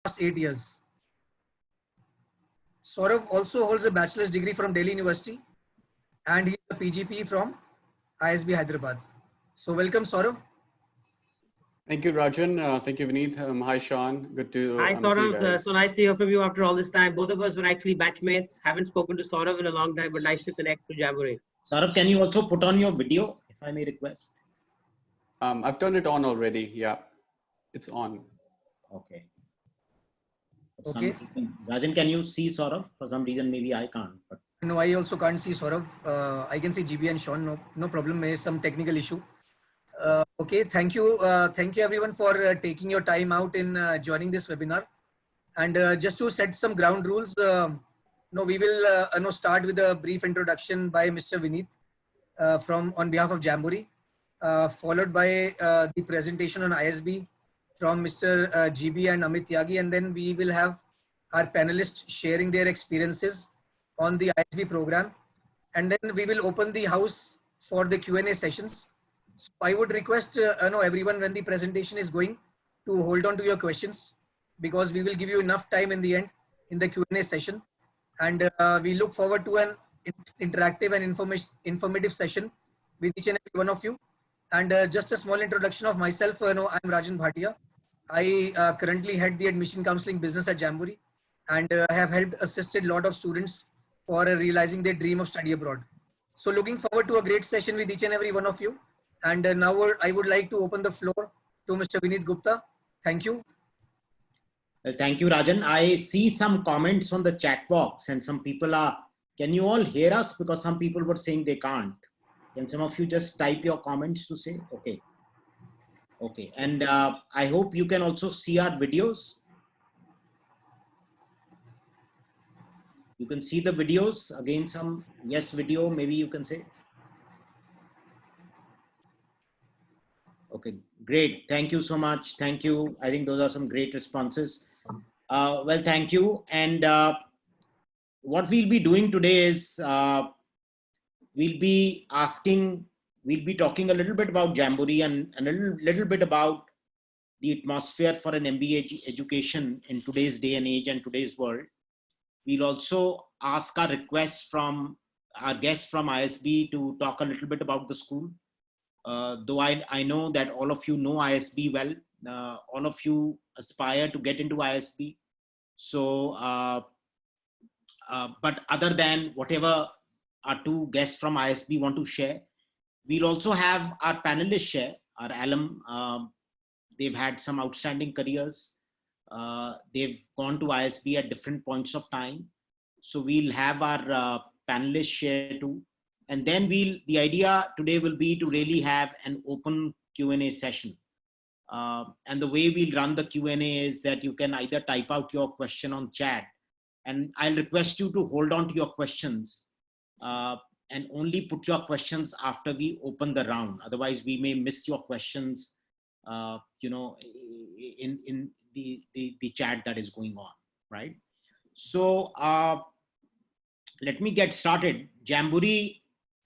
last 8 years. Saurav also holds a bachelor's degree from Delhi University and he is a PGP from ISB Hyderabad. So welcome Saurav. Thank you, Rajan. Thank you, Vineet. Hi, Sean. Good to Hi, see you Saurav. guys. So nice to hear from you after all this time. Both of us were actually batchmates. Haven't spoken to Saurav in a long time, but nice to connect to Jamboree. Saurav, can you also put on your video, if I may request? I've turned it on already. Yeah, it's on. Okay. Okay. Rajan, can you see Saurav? For some reason, maybe I can't. But... No, I also can't see Saurav. I can see GB and Sean. No problem. There is some technical issue. Okay, thank you everyone for taking your time out in joining this webinar. And just to set some ground rules, we will start with a brief introduction by Mr. Vineet on behalf of Jamboree, followed by the presentation on ISB from Mr. GB and Amit Tyagi, and then we will have our panelists sharing their experiences on the ISB program, and then we will open the house for the Q&A sessions. So I would request everyone, when the presentation is going, to hold on to your questions, because we will give you enough time in the end in the Q&A session, and we look forward to an interactive and informative session with each and every one of you. And just a small introduction of myself. I'm Rajan Bhatia. I currently head the admission counseling business at Jamboree, and have helped assisted a lot of students for realizing their dream of study abroad. So looking forward to a great session with each and every one of you. And now I would like to open the floor to Mr. Vineet Gupta. Thank you. Well, thank you, Rajan. I see some comments on the chat box and some people are, can you all hear us? Because some people were saying they can't. Can some of you just type your comments to say, okay. Okay, and I hope you can also see our videos. You can see the videos, again some, yes, video, maybe you can say. Okay, great. Thank you so much. Thank you. I think those are some great responses. Well, thank you. And what we'll be doing today is we'll be talking a little bit about Jamboree and a little bit about the atmosphere for an MBA education in today's day and age and today's world. We'll also ask our requests from our guests from ISB to talk a little bit about the school. Though I know that all of you know ISB well, all of you aspire to get into ISB. So, but other than whatever our two guests from ISB want to share, we'll also have our panelists share, our alum. They've had some outstanding careers. They've gone to ISB at different points of time. So we'll have our panelists share too. And then the idea today will be to really have an open Q&A session. And the way we'll run the Q&A is that you can either type out your question on chat, and I'll request you to hold on to your questions and only put your questions after we open the round. Otherwise we may miss your questions, in the chat that is going on, right? So let me get started. Jamboree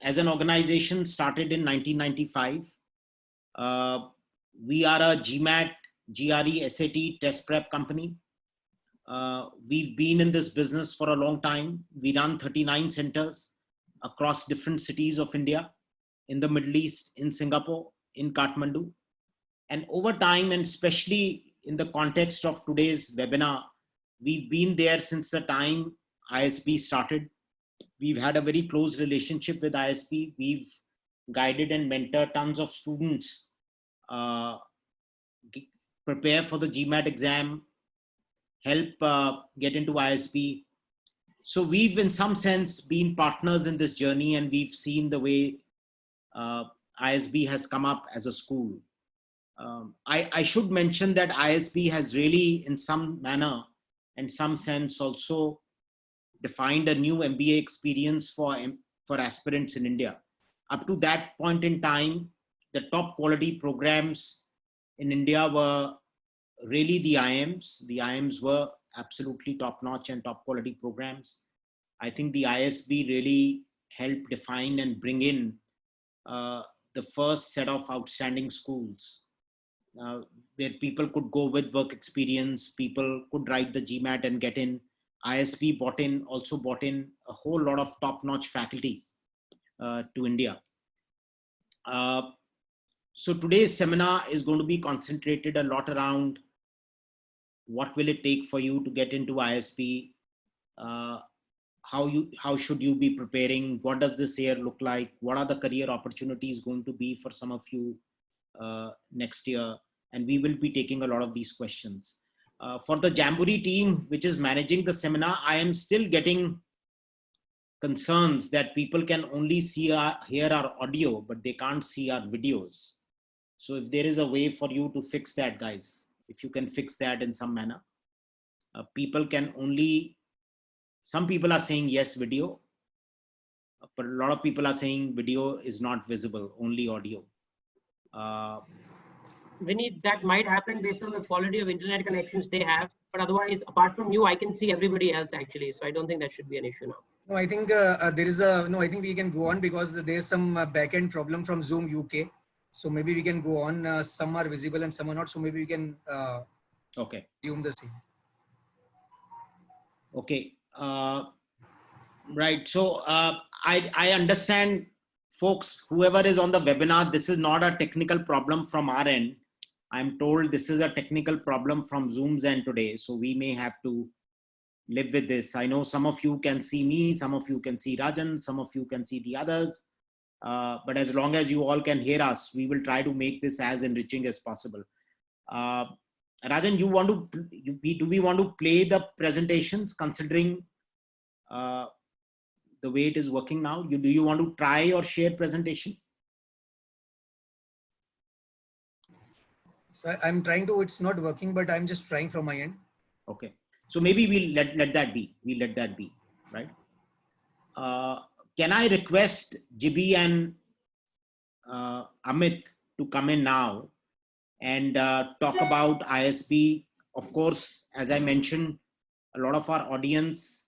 as an organization started in 1995. We are a GMAT, GRE, SAT test prep company. We've been in this business for a long time. We run 39 centers across different cities of India, in the Middle East, in Singapore, in Kathmandu. And over time, and especially in the context of today's webinar, we've been there since the time ISB started. We've had a very close relationship with ISB. We've guided and mentored tons of students, prepare for the GMAT exam, help get into ISB. So we've in some sense been partners in this journey, and we've seen the way ISB has come up as a school. I should mention that ISB has really in some manner and some sense also defined a new MBA experience for aspirants in India. Up to that point in time, the top quality programs in India were really the IIMs. The IIMs were absolutely top notch and top quality programs. I think the ISB really helped define and bring in the first set of outstanding schools where people could go with work experience, people could write the GMAT and get in. ISB also brought in a whole lot of top-notch faculty to India. So today's seminar is going to be concentrated a lot around what will it take for you to get into ISB, how should you be preparing, what does this year look like, what are the career opportunities going to be for some of you next year, and we will be taking a lot of these questions. For the Jamboree team, which is managing the seminar, I am still getting concerns that people can only hear our audio, but they can't see our videos. So if there is a way for you to fix that, guys, if you can fix that in some manner, people can only, some people are saying yes, video, but a lot of people are saying video is not visible, only audio. Vinny, that might happen based on the quality of internet connections they have. But otherwise, apart from you, I can see everybody else actually. So I don't think that should be an issue now. No, I think there is a, no, I think we can go on because there's some backend problem from Zoom UK. So maybe we can go on. Some are visible and some are not. So maybe we can okay. resume the same. Okay. Right. So I understand, folks, whoever is on the webinar, this is not a technical problem from our end. I'm told this is a technical problem from Zoom's end today. So we may have to live with this. I know some of you can see me, some of you can see Rajan, some of you can see the others. But as long as you all can hear us, we will try to make this as enriching as possible. Rajan, you want to, do we want to play the presentations considering the way it is working now? Do you want to try or share presentation? So I'm trying to, it's not working, but I'm just trying from my end. Okay. So maybe we'll let that be. We'll let that be, right? Can I request Jibi and Amit to come in now and talk about ISB? Of course, as I mentioned, a lot of our audience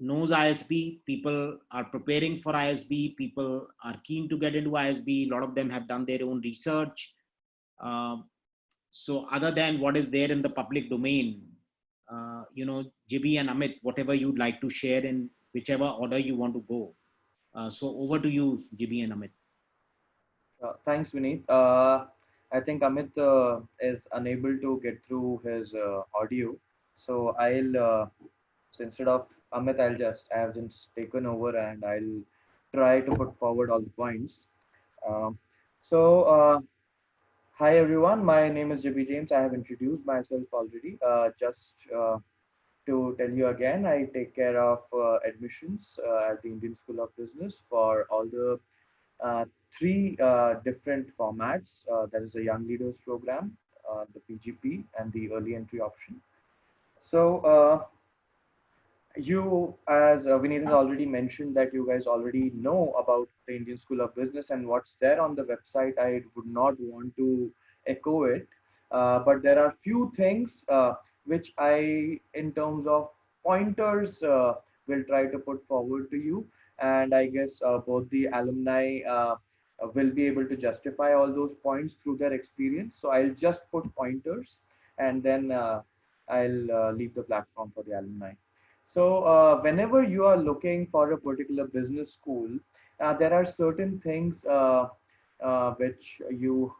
knows ISB. People are preparing for ISB. People are keen to get into ISB. A lot of them have done their own research. So other than what is there in the public domain, you know, Jibi and Amit, whatever you'd like to share in whichever order you want to go. So over to you, Jibi and Amit. Thanks, Vineet. I think Amit is unable to get through his audio. So I'll, so instead of Amit, I have just taken over and I'll try to put forward all the points. Hi everyone, my name is Jibi James. I have introduced myself already. Just to tell you again, I take care of admissions at the Indian School of Business for all the three different formats. That is the Young Leaders Program, the PGP, and the Early Entry option. So you, as Vineet has already mentioned, that you guys already know about the Indian School of Business and what's there on the website. I would not want to echo it, but there are few things which I, in terms of pointers, will try to put forward to you. And I guess both the alumni will be able to justify all those points through their experience. So I'll just put pointers and then I'll leave the platform for the alumni. So whenever you are looking for a particular business school, there are certain things which you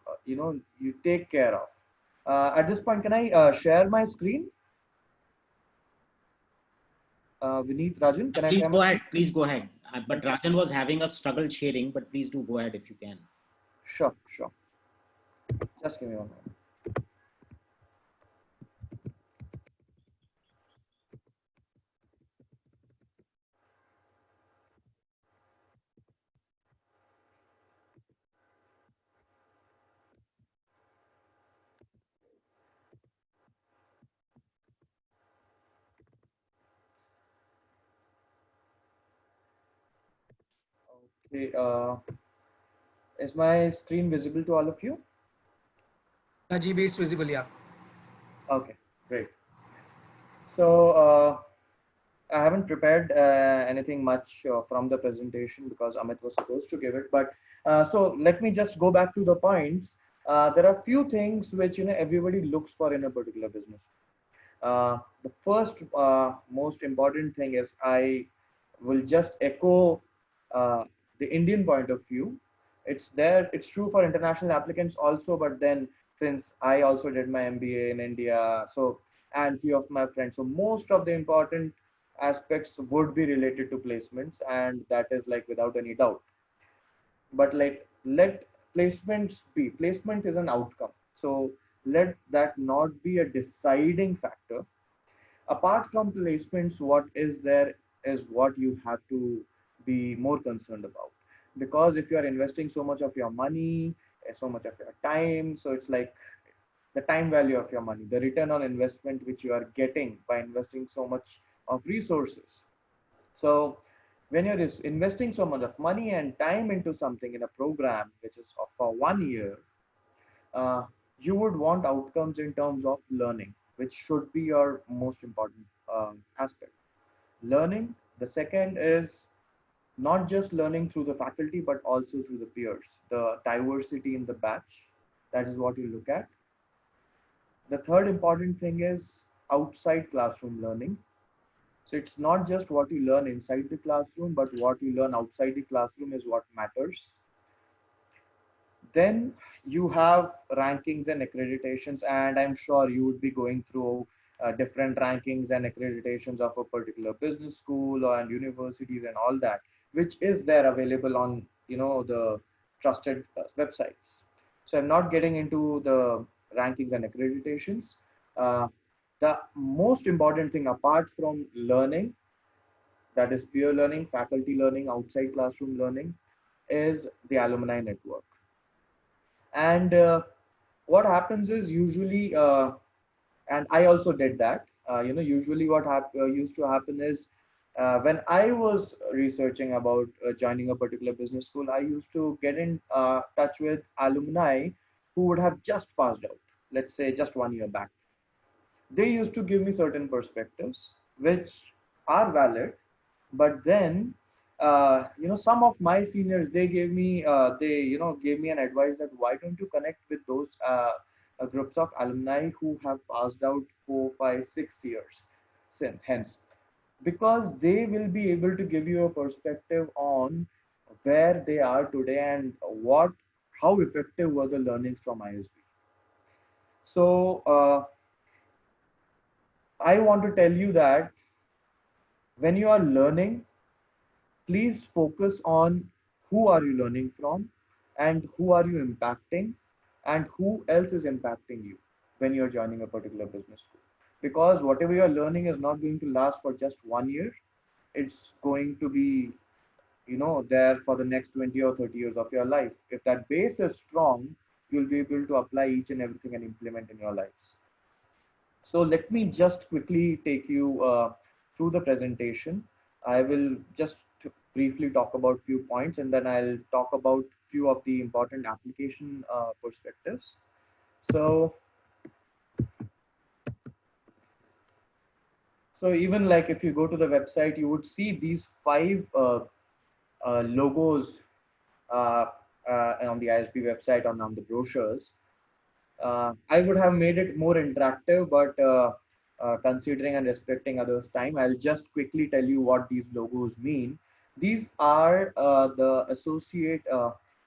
take care of. At this point, can I share my screen? Vineet, Rajan, can I share? Please go ahead. Please go ahead. But Rajan was having a struggle sharing, but please do go ahead if you can. Sure, sure. Just give me one moment. Okay, is my screen visible to all of you? GB is visible, yeah. Okay, great. So I haven't prepared anything much from the presentation because Amit was supposed to give it. But so let me just go back to the points. there are few things which everybody looks for in a particular business. The first most important thing is, I will just echo the Indian point of view. It's there. It's true for international applicants also, but then since I also did my MBA in India, so and few of my friends, so most of the important aspects would be related to placements, and that is like without any doubt. But like, let placements be. Placement is an outcome, so let that not be a deciding factor. Apart from placements, what is there is what you have to be more concerned about. Because if you are investing so much of your money, so much of your time, so it's like the time value of your money, the return on investment which you are getting by investing so much of resources. So when you're investing so much of money and time into something in a program which is for 1 year, uh, you would want outcomes in terms of learning, which should be your most important aspect. Learning. The second is not just learning through the faculty, but also through the peers, the diversity in the batch. That is what you look at. The third important thing is outside classroom learning. So it's not just what you learn inside the classroom, but what you learn outside the classroom is what matters. Then you have rankings and accreditations, and I'm sure you would be going through different rankings and accreditations of a particular business school or and universities and all that, which is there available on the trusted websites. So I'm not getting into the rankings and accreditations. Uh, the most important thing apart from learning, that is peer learning, faculty learning, outside classroom learning, is the alumni network. And what happens is usually, and I also did that. Usually what used to happen is when I was researching about joining a particular business school, I used to get in touch with alumni who would have just passed out, let's say just 1 year back. They used to give me certain perspectives which are valid, but then some of my seniors, they gave me gave me an advice that why don't you connect with those groups of alumni who have passed out 4, 5, 6 years since hence, because they will be able to give you a perspective on where they are today and what how effective were the learnings from ISB. So I want to tell you that when you are learning, please focus on who are you learning from and who are you impacting and who else is impacting you when you're joining a particular business school. Because whatever you're learning is not going to last for just 1 year. It's going to be, there for the next 20 or 30 years of your life. If that base is strong, you'll be able to apply each and everything and implement in your lives. So let me just quickly take you through the presentation. I will just briefly talk about few points, and then I'll talk about few of the important application perspectives. So even like if you go to the website, you would see these 5 logos on the ISB website on the brochures. I would have made it more interactive, but considering and respecting others' time, I'll just quickly tell you what these logos mean. These are the associate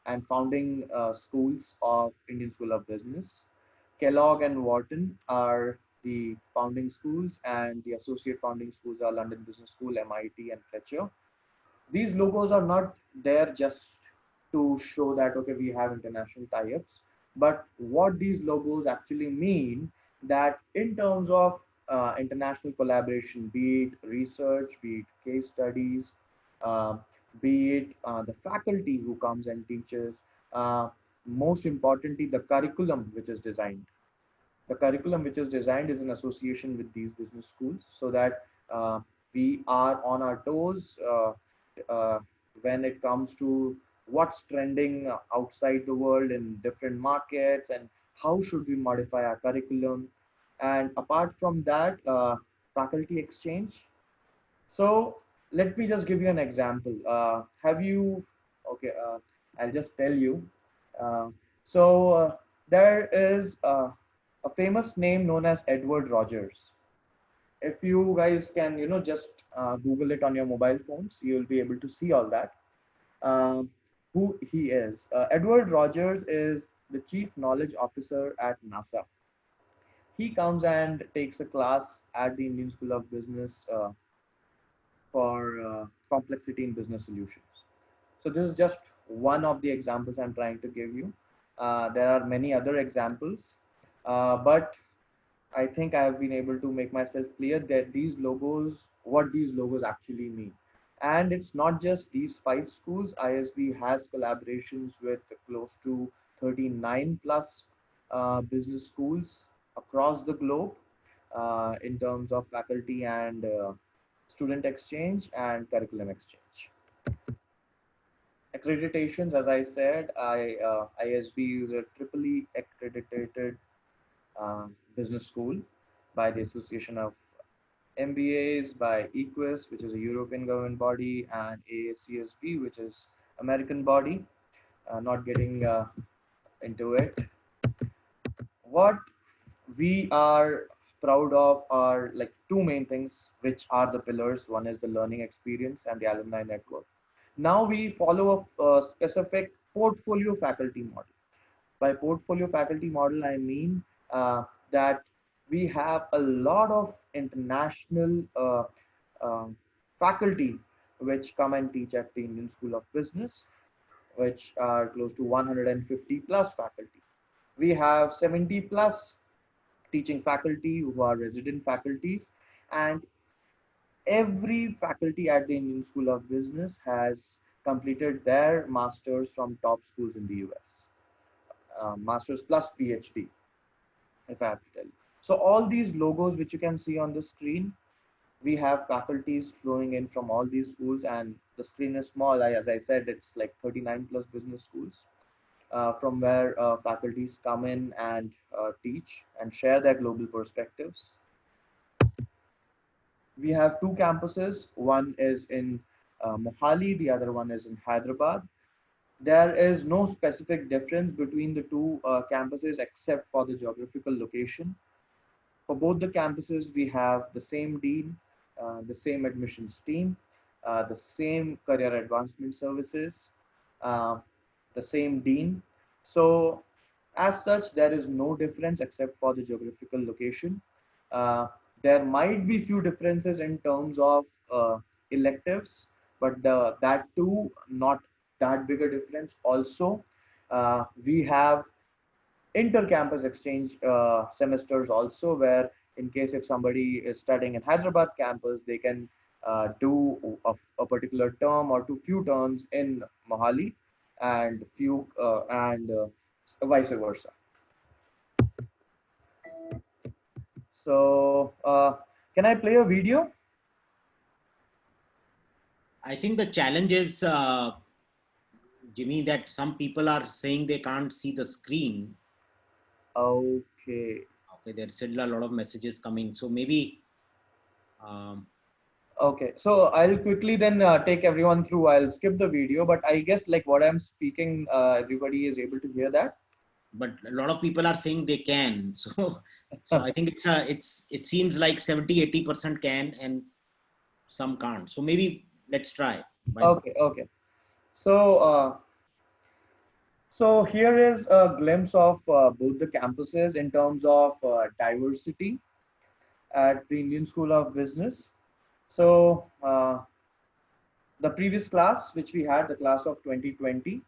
and founding schools of Indian School of Business. Kellogg and Wharton are the founding schools, and the associate founding schools are London Business School, MIT, and Fletcher. These logos are not there just to show that, okay, we have international tie-ups, but what these logos actually mean that in terms of international collaboration, be it research, be it case studies, uh, be it the faculty who comes and teaches, most importantly, the curriculum which is designed. The curriculum which is designed is in association with these business schools, so that we are on our toes uh, when it comes to what's trending outside the world in different markets and how should we modify our curriculum. And apart from that, faculty exchange. So let me just give you an example. Have you, okay, I'll just tell you. Uh, so there is a famous name known as Edward Rogers. If you guys can, just Google it on your mobile phones, you'll be able to see all that. Um, who he is. Edward Rogers is the Chief Knowledge Officer at NASA. He comes and takes a class at the Indian School of Business for complexity in business solutions. So this is just one of the examples I'm trying to give you. There are many other examples, but I think I have been able to make myself clear that these logos, what these logos actually mean. And it's not just these 5 schools. ISB has collaborations with close to 39 plus business schools across the globe in terms of faculty and student exchange and curriculum exchange. Accreditations, as I said, ISB is a triple E accredited business school by the Association of MBAs, by EQUIS, which is a European government body, and AACSB, which is American body. Not getting into it. What we are proud of are like two main things, which are the pillars. One is the learning experience and the alumni network. Now we follow a specific portfolio faculty model. By portfolio faculty model, I mean that we have a lot of international faculty which come and teach at the Indian School of Business, which are close to 150 plus faculty. We have 70 plus teaching faculty who are resident faculties, and every faculty at the Indian School of Business has completed their masters from top schools in the US. Masters plus PhD, if I have to tell you. So all these logos which you can see on the screen, we have faculties flowing in from all these schools, and the screen is small. As I said, it's like 39 plus business schools from where faculties come in and teach and share their global perspectives. We have 2 campuses. One is in Mohali, the other one is in Hyderabad. There is no specific difference between the 2 campuses except for the geographical location. For both the campuses, we have the same dean, the same admissions team, the same career advancement services, the same dean. So as such, there is no difference except for the geographical location. There might be few differences in terms of electives, but that too, not that big a difference. Also, we have inter-campus exchange semesters also, where in case if somebody is studying in Hyderabad campus, they can do a particular term or few terms in Mohali, and vice versa. So can I play a video? I think the challenge is, Jimmy, that some people are saying they can't see the screen. Okay. Okay, there's still a lot of messages coming. So maybe. Okay, so I'll quickly then take everyone through. I'll skip the video, but I guess like what I'm speaking, everybody is able to hear that. But a lot of people are saying they can. So I think it seems like 70-80% can and some can't. So maybe let's try. Okay. So so here is a glimpse of both the campuses in terms of diversity at the Indian School of Business. So the previous class, which we had, the class of 2020,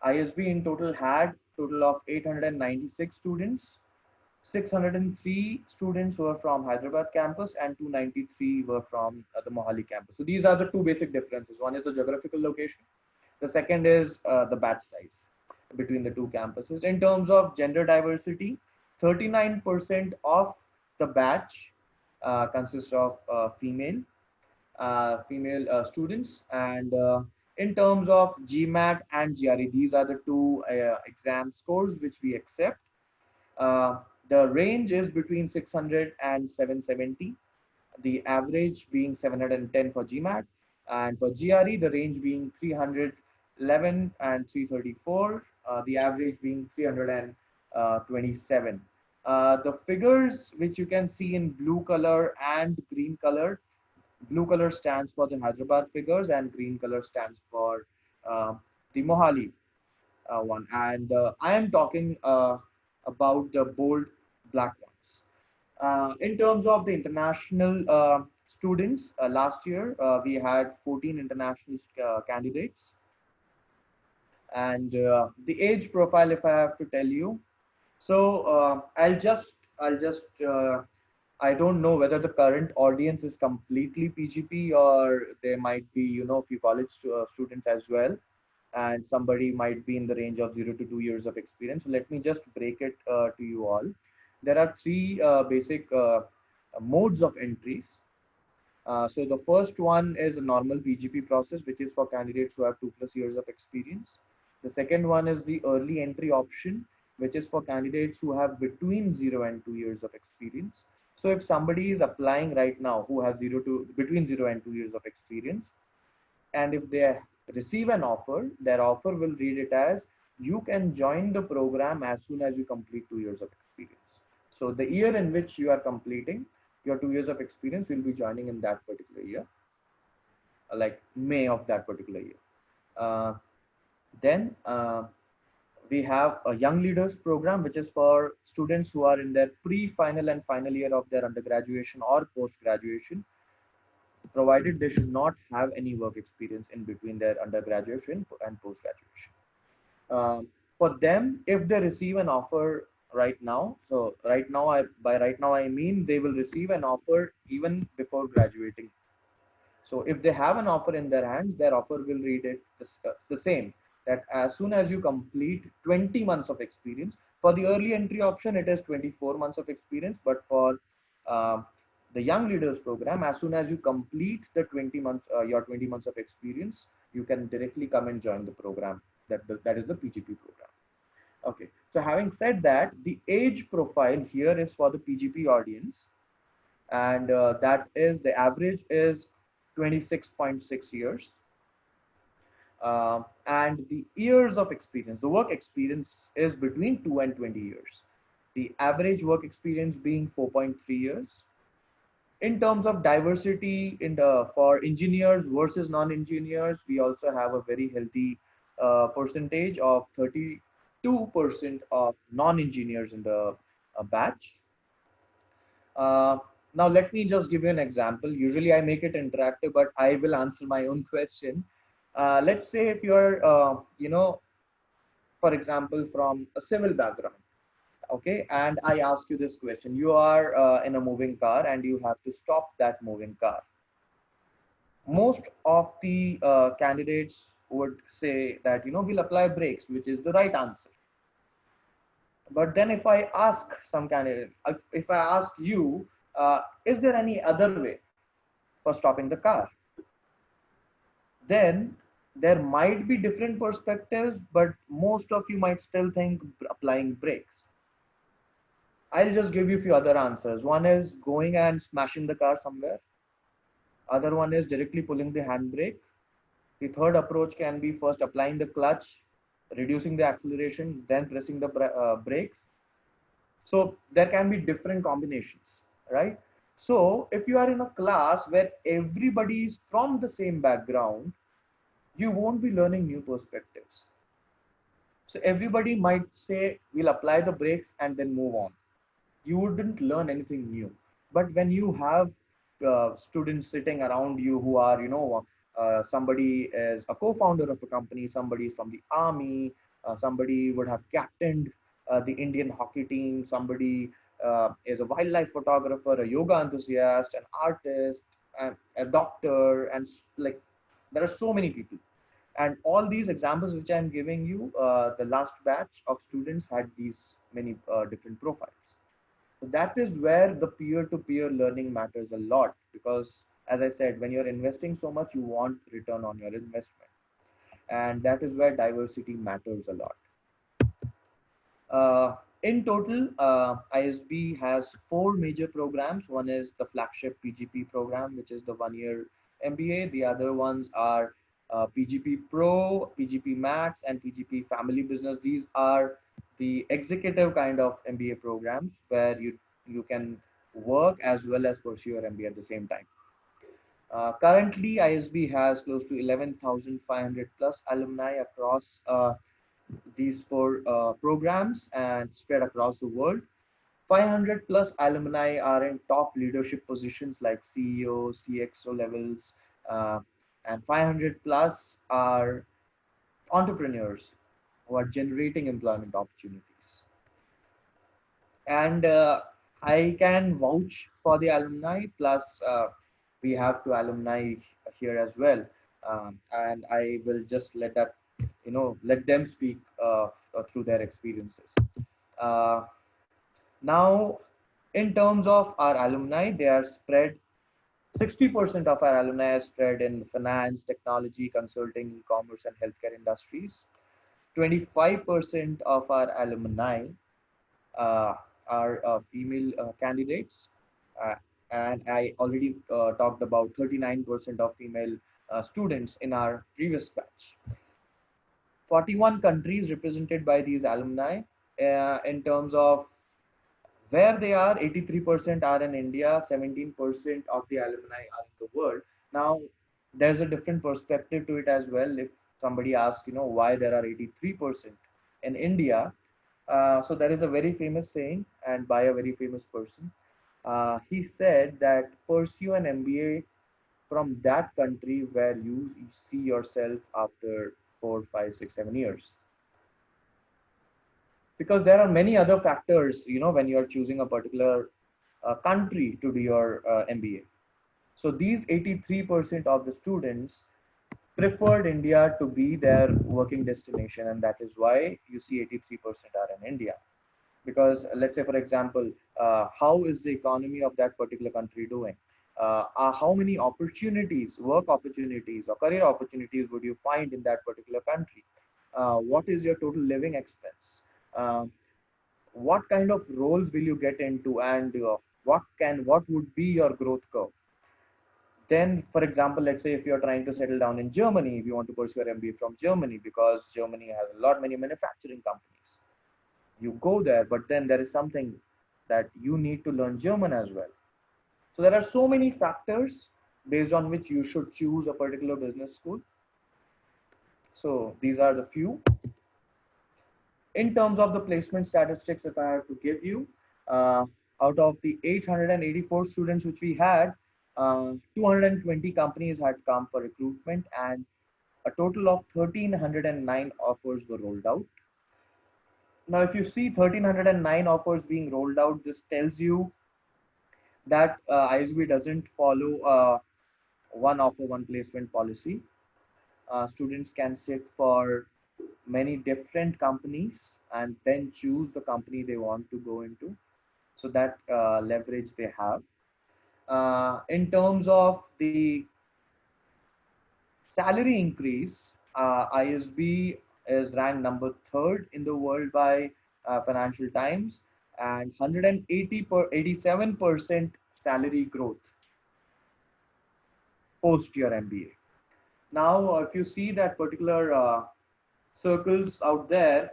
ISB in total had total of 896 students. 603 students were from Hyderabad campus and 293 were from the Mohali campus. So these are the 2 basic differences. One is the geographical location. The second is the batch size between the 2 campuses. In terms of gender diversity, 39% of the batch consists of female students, and in terms of GMAT and GRE, these are the 2 exam scores which we accept. The range is between 600 and 770, the average being 710 for GMAT, and for GRE the range being 311 and 334, the average being 312 27. The figures which you can see in blue color and green color, blue color stands for the Hyderabad figures and green color stands for the Mohali one. And I am talking about the bold black ones. In terms of the international students, last year we had 14 international candidates. And the age profile, if I have to tell you, so I'll just I don't know whether the current audience is completely PGP or there might be, you know, few college students as well, and somebody might be in the range of 0 to 2 years of experience. So let me just break it to you all. There are three basic modes of entries. So the first one is a normal PGP process, which is for candidates who have 2+ years of experience. The second one is the early entry option, which is for candidates who have between 0 and 2 years of experience. So if somebody is applying right now who have between 0 and 2 years of experience, and if they receive an offer, their offer will read it as, you can join the program as soon as you complete 2 years of experience. So the year in which you are completing your 2 years of experience, you'll be joining in that particular year, like May of that particular year. Then we have a Young Leaders program, which is for students who are in their pre-final and final year of their undergraduation or post-graduation, provided they should not have any work experience in between their undergraduation and post-graduation. For them, if they receive an offer right now, so right now, by right now I mean they will receive an offer even before graduating. So if they have an offer in their hands, their offer will read it the same, that as soon as you complete 20 months of experience. For the early entry option, it is 24 months of experience, but for the Young Leaders program, as soon as you complete the 20 months, your 20 months of experience, you can directly come and join the program. That is the PGP program. Okay, so having said that, the age profile here is for the PGP audience, and that is, the average is 26.6 years. And the years of experience, the work experience is between 2 and 20 years. The average work experience being 4.3 years. In terms of diversity for engineers versus non-engineers, we also have a very healthy percentage of 32% of non-engineers in the batch. Now, let me just give you an example. Usually I make it interactive, but I will answer my own question. Let's say if you're, you know, for example, from a civil background, okay, and I ask you this question. You are in a moving car and you have to stop that moving car. Most of the candidates would say that, you know, we'll apply brakes, which is the right answer. But then if I ask some candidate, if I ask you, is there any other way for stopping the car? Then there might be different perspectives, but most of you might still think applying brakes. I'll just give you a few other answers. One is going and smashing the car somewhere. Other one is directly pulling the handbrake. The third approach can be first applying the clutch, reducing the acceleration, then pressing the brakes. So there can be different combinations, right? So if you are in a class where everybody is from the same background, you won't be learning new perspectives. So everybody might say, we'll apply the brakes and then move on. You wouldn't learn anything new. But when you have students sitting around you who are, you know, somebody is a co-founder of a company, somebody is from the army, somebody would have captained the Indian hockey team, somebody is a wildlife photographer, a yoga enthusiast, an artist, and a doctor, and like there are so many people. And all these examples which I'm giving you, the last batch of students had these many different profiles. So that is where the peer-to-peer learning matters a lot, because as I said, when you're investing so much, you want return on your investment. And that is where diversity matters a lot. In total, ISB has 4 major programs. One is the flagship PGP program, which is the 1-year MBA. The other ones are PGP Pro, PGP Max, and PGP Family Business. These are the executive kind of MBA programs where you can work as well as pursue your MBA at the same time. Currently, ISB has close to 11,500 plus alumni across these four programs and spread across the world. 500 plus alumni are in top leadership positions like CEO, CXO levels, uh, and 500 plus are entrepreneurs who are generating employment opportunities. And I can vouch for the alumni. Plus, we have two alumni here as well, and I will just let that let them speak through their experiences. Uh, Now, in terms of our alumni, they are spread. 60% of our alumni are spread in finance, technology, consulting, e-commerce, and healthcare industries. 25% of our alumni uh, are female candidates. Uh, and I already talked about 39% of female students in our previous batch. 41 countries represented by these alumni. In terms of where they are, 83% are in India, 17% of the alumni are in the world. Now, there's a different perspective to it as well. If somebody asks, why there are 83% in India, so there is a very famous saying, and by a very famous person. He said that pursue an MBA from that country where you see yourself after 4, 5, 6, 7 years. Because there are many other factors, when you are choosing a particular country to do your MBA. So these 83% of the students preferred India to be their working destination, and that is why you see 83% are in India. Because let's say, for example, how is the economy of that particular country doing? How many opportunities, work opportunities or career opportunities would you find in that particular country? What is your total living expense? What kind of roles will you get into, and what would be your growth curve? Then, for example, let's say if you're trying to settle down in Germany, if you want to pursue your MBA from Germany, because Germany has a lot many manufacturing companies, you go there, but then there is something that you need to learn German as well. So there are so many factors based on which you should choose a particular business school. So these are the few. In terms of the placement statistics, if I have to give you, out of the 884 students which we had, 220 companies had come for recruitment, and a total of 1,309 offers were rolled out. Now, if you see 1,309 offers being rolled out, this tells you that ISB doesn't follow one offer, one placement policy. Students can sit for many different companies and then choose the company they want to go into. So that leverage they have. In terms of the salary increase, ISB is ranked number 3rd in the world by Financial Times, and 87% salary growth post your MBA. Now, if you see that particular circles out there,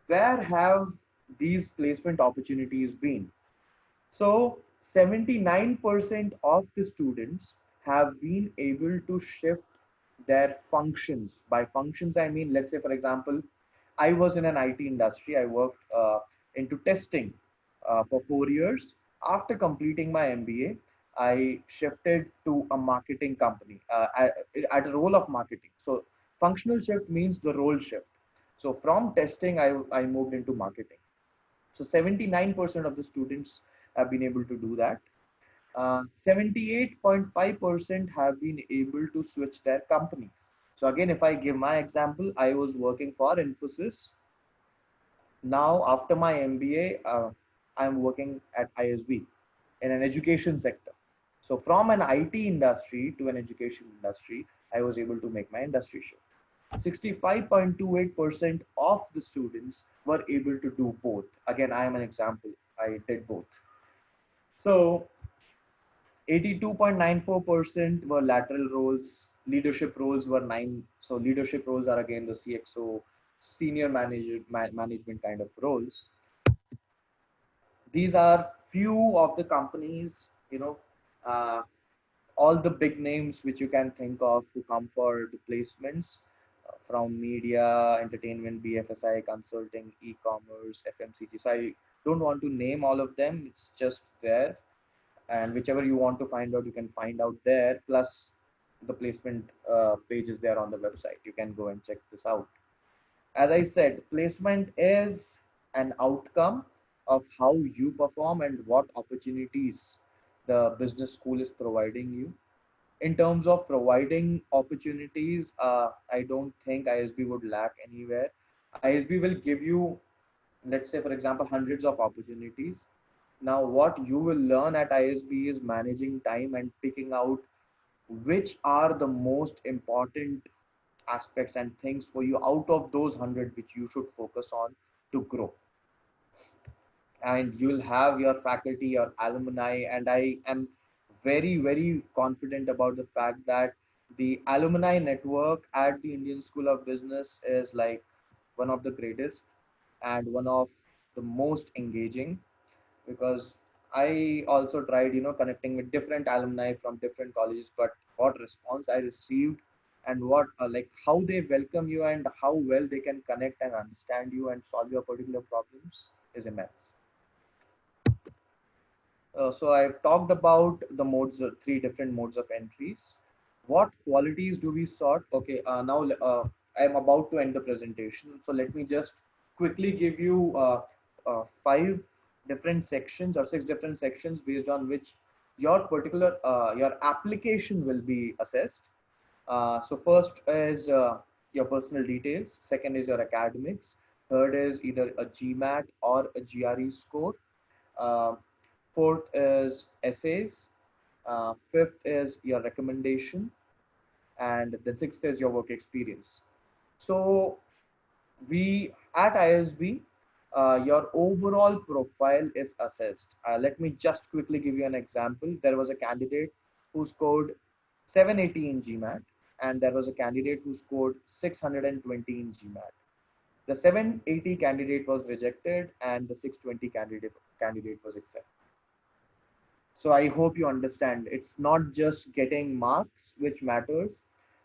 where have these placement opportunities been? So 79% of the students have been able to shift their functions. By functions, I mean, let's say, for example, I was in an IT industry. I worked into testing for 4 years. After completing my MBA, I shifted to a marketing company at a role of marketing. So functional shift means the role shift. So from testing, I moved into marketing. So 79% of the students have been able to do that. 78.5% have been able to switch their companies. So again, if I give my example, I was working for Infosys. Now, after my MBA, I'm working at ISB in an education sector. So from an IT industry to an education industry, I was able to make my industry shift. 65.28% of the students were able to do both. Again, I am an example. I did both. So 82.94% were lateral roles. Leadership roles were 9. So leadership roles are again the CXO, senior management kind of roles. These are few of the companies, uh, all the big names which you can think of who come for the placements, from media, entertainment, BFSI, consulting, e-commerce, FMCG. So I don't want to name all of them. It's just there. And whichever you want to find out, you can find out there. Plus the placement page is there on the website. You can go and check this out. As I said, placement is an outcome of how you perform and what opportunities the business school is providing you. In terms of providing opportunities, I don't think ISB would lack anywhere. ISB will give you, let's say, for example, hundreds of opportunities. Now, what you will learn at ISB is managing time and picking out which are the most important aspects and things for you out of those 100 which you should focus on to grow. And you'll have your faculty, your alumni, and I am very, very confident about the fact that the alumni network at the Indian School of Business is like one of the greatest and one of the most engaging, because I also tried, connecting with different alumni from different colleges, but what response I received and what like how they welcome you and how well they can connect and understand you and solve your particular problems is immense. So I've talked about the modes, three different modes of entries. What qualities do we sort? Okay, now I'm about to end the presentation. So let me just quickly give you 5 different sections or 6 different sections based on which your particular, your application will be assessed. So first is your personal details. Second is your academics. Third is either a GMAT or a GRE score. Uh, Fourth is essays. Fifth is your recommendation. And the sixth is your work experience. So we at ISB, your overall profile is assessed. Let me just quickly give you an example. There was a candidate who scored 780 in GMAT, and there was a candidate who scored 620 in GMAT. The 780 candidate was rejected and the 620 candidate was accepted. So I hope you understand, it's not just getting marks which matters,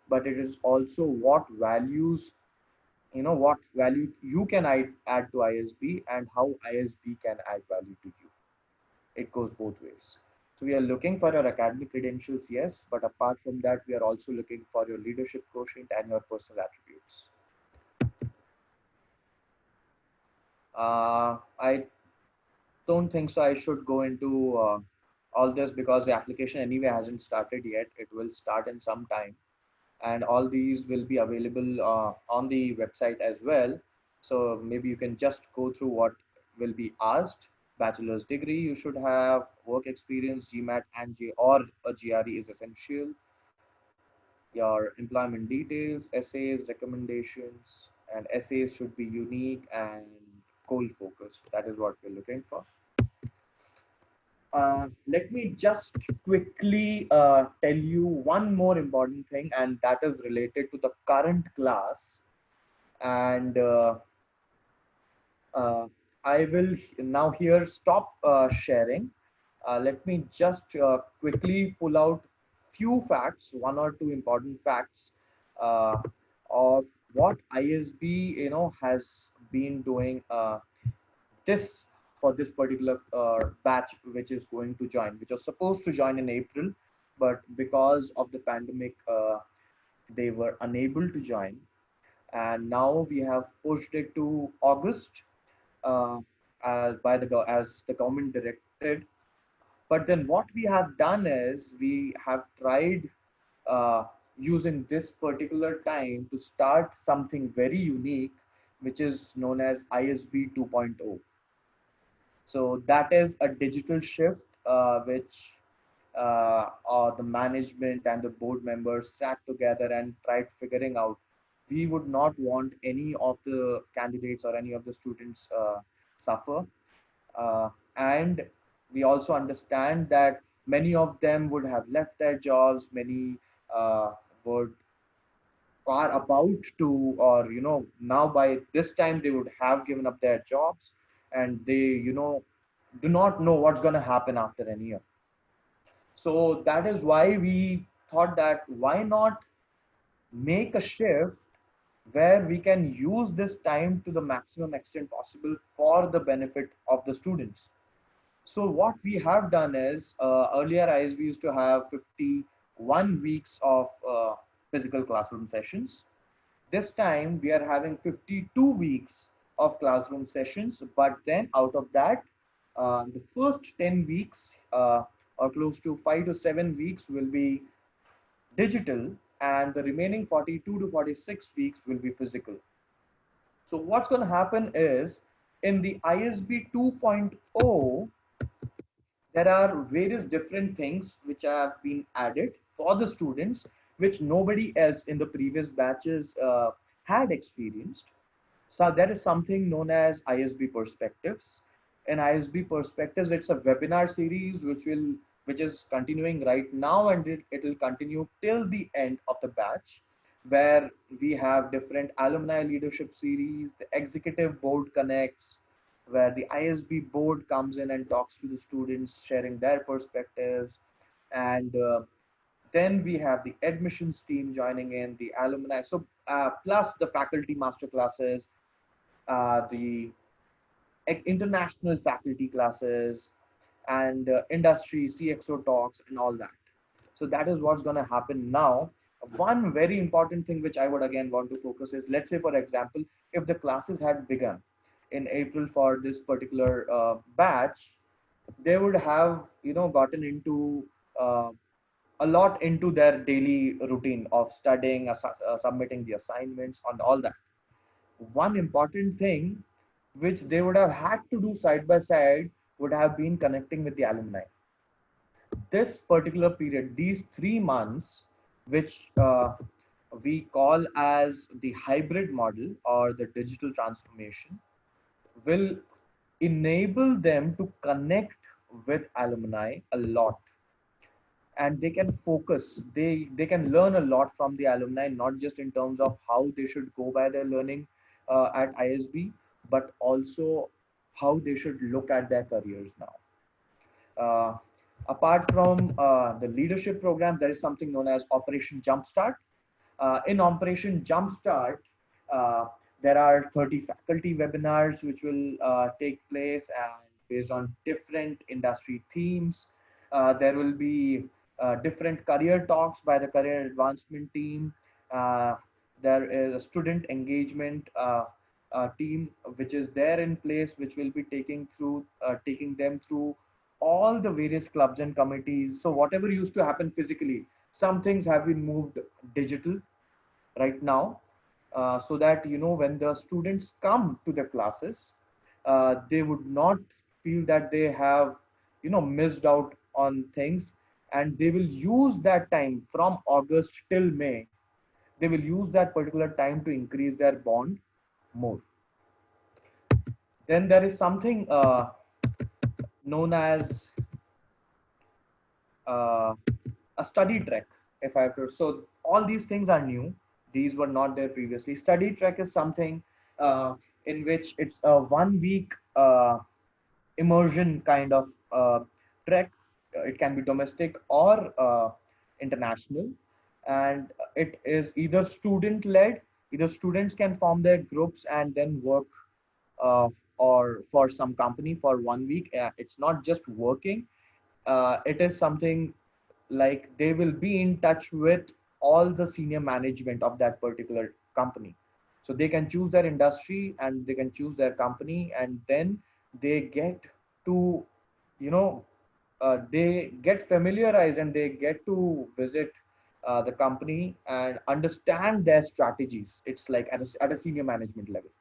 but it is also what values, what value you can add to ISB and how ISB can add value to you. It goes both ways. So we are looking for your academic credentials, yes, but apart from that, we are also looking for your leadership quotient and your personal attributes. I don't think so I should go into all this because the application anyway hasn't started yet. It will start in some time, and all these will be available on the website as well. So maybe you can just go through what will be asked. Bachelor's degree you should have, work experience, GMAT and or a GRE is essential. Your employment details, essays, recommendations, and essays should be unique and goal focused. That is what we're looking for. Let me just quickly tell you one more important thing, and that is related to the current class. And I will now here stop sharing. Let me just quickly pull out few facts, 1 or 2 important facts of what ISB has been doing this for this particular batch which is going to join, which was supposed to join in April, but because of the pandemic they were unable to join, and now we have pushed it to August as the government directed. But then what we have done is we have tried using this particular time to start something very unique, which is known as ISB 2.0. So that is a digital shift which the management and the board members sat together and tried figuring out. We would not want any of the candidates or any of the students suffer. And we also understand that many of them would have left their jobs, many would are about to, or now by this time they would have given up their jobs, and they do not know what's going to happen after any year. So that is why we thought that why not make a shift where we can use this time to the maximum extent possible for the benefit of the students. So what we have done is, earlier ISB used to have 51 weeks of physical classroom sessions. This time we are having 52 weeks of classroom sessions, but then out of that, the first 10 weeks or close to 5 to 7 weeks will be digital, and the remaining 42 to 46 weeks will be physical. So what's going to happen is, in the ISB 2.0, there are various different things which have been added for the students, which nobody else in the previous batches had experienced. So that is something known as ISB Perspectives. In ISB Perspectives, it's a webinar series which is continuing right now, and it will continue till the end of the batch, where we have different alumni leadership series, the executive board connects, where the ISB board comes in and talks to the students, sharing their perspectives. And then we have the admissions team joining in, the alumni. So plus the faculty master classes, the international faculty classes, and industry CXO talks and all that. So that is what's going to happen now. One very important thing which I would again want to focus is, let's say for example, if the classes had begun in April for this particular batch, they would have gotten into a lot into their daily routine of studying, submitting the assignments and all that. One important thing which they would have had to do side by side would have been connecting with the alumni. This particular period, these 3 months, which we call as the hybrid model or the digital transformation, will enable them to connect with alumni a lot, and they can focus, they can learn a lot from the alumni, not just in terms of how they should go by their learning at ISB, but also how they should look at their careers now. Apart from the leadership program, there is something known as Operation Jumpstart. In Operation Jumpstart, there are 30 faculty webinars which will take place, and based on different industry themes. There will be different career talks by the career advancement team. There is a student engagement team which is there in place, which will be taking them through all the various clubs and committees. So whatever used to happen physically, some things have been moved digital right now, so that when the students come to the classes, they would not feel that they have missed out on things, and they will use that time from August till May. They will use that particular time to increase their bond more. Then there is something known as a study trek, if I have to. So all these things are new. These were not there previously. Study trek is something in which it's a 1 week immersion kind of trek. It can be domestic or international, and it is either student led. Either students can form their groups and then work or for some company for 1 week. It's not just working. It is something like they will be in touch with all the senior management of that particular company. So they can choose their industry and they can choose their company, and then they get to, they get familiarized and they get to visit the company and understand their strategies. It's like at a senior management level.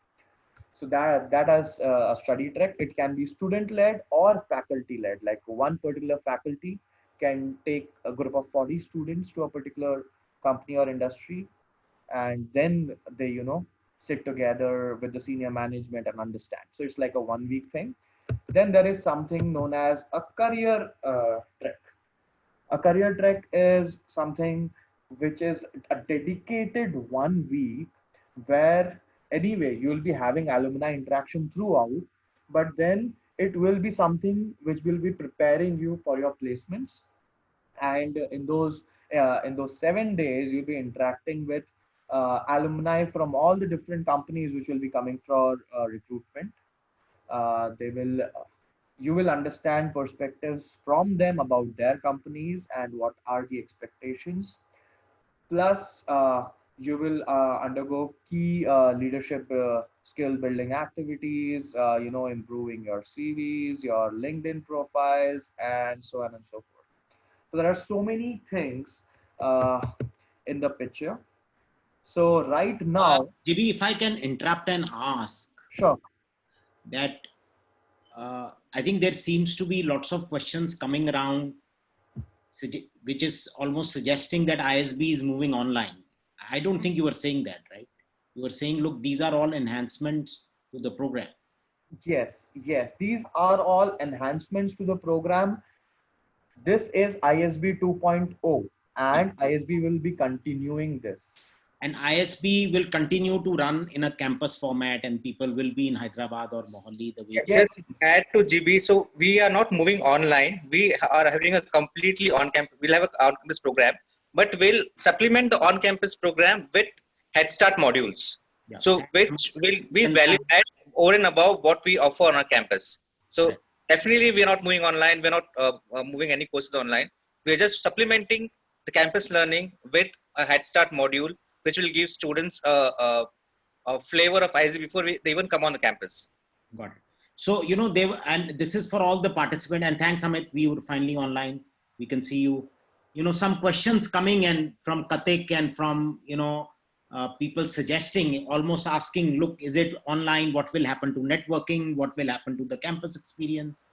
So that is a study trek. It can be student led or faculty led. Like one particular faculty can take a group of 40 students to a particular company or industry, and then they sit together with the senior management and understand. So it's like a 1 week thing. Then there is something known as a career trek. A career trek is something which is a dedicated 1 week where anyway you'll be having alumni interaction throughout, but then it will be something which will be preparing you for your placements. And in those 7 days you'll be interacting with alumni from all the different companies which will be coming for recruitment. They will You will understand perspectives from them about their companies and what are the expectations. Plus, you will undergo key leadership skill building activities, improving your CVs, your LinkedIn profiles, and so on and so forth. So there are so many things uh, in the picture. So right now, JB, if I can interrupt and ask sure. that, I think there seems to be lots of questions coming around, which is almost suggesting that ISB is moving online. I don't think you were saying that, right? You were saying, look, these are all enhancements to the program. Yes, yes. These are all enhancements to the program. This is ISB 2.0 and ISB will be continuing this. And ISB will continue to run in a campus format and people will be in Hyderabad or Mohali the way. Yes. Add to GB. So we are not moving online. We are having a completely on-campus. We'll have an on-campus program, but we'll supplement the on-campus program with Head Start modules. Yeah. So which will be value add over and above what we offer on our campus. So definitely we are not moving online. We're not moving any courses online. We're just supplementing the campus learning with a Head Start module, which will give students a flavor of ISB before they even come on the campus. Got it. So, and this is for all the participants, and thanks, Amit, we were finally online. We can see you. Some questions coming in from Katik and from, people suggesting, almost asking, look, is it online? What will happen to networking? What will happen to the campus experience?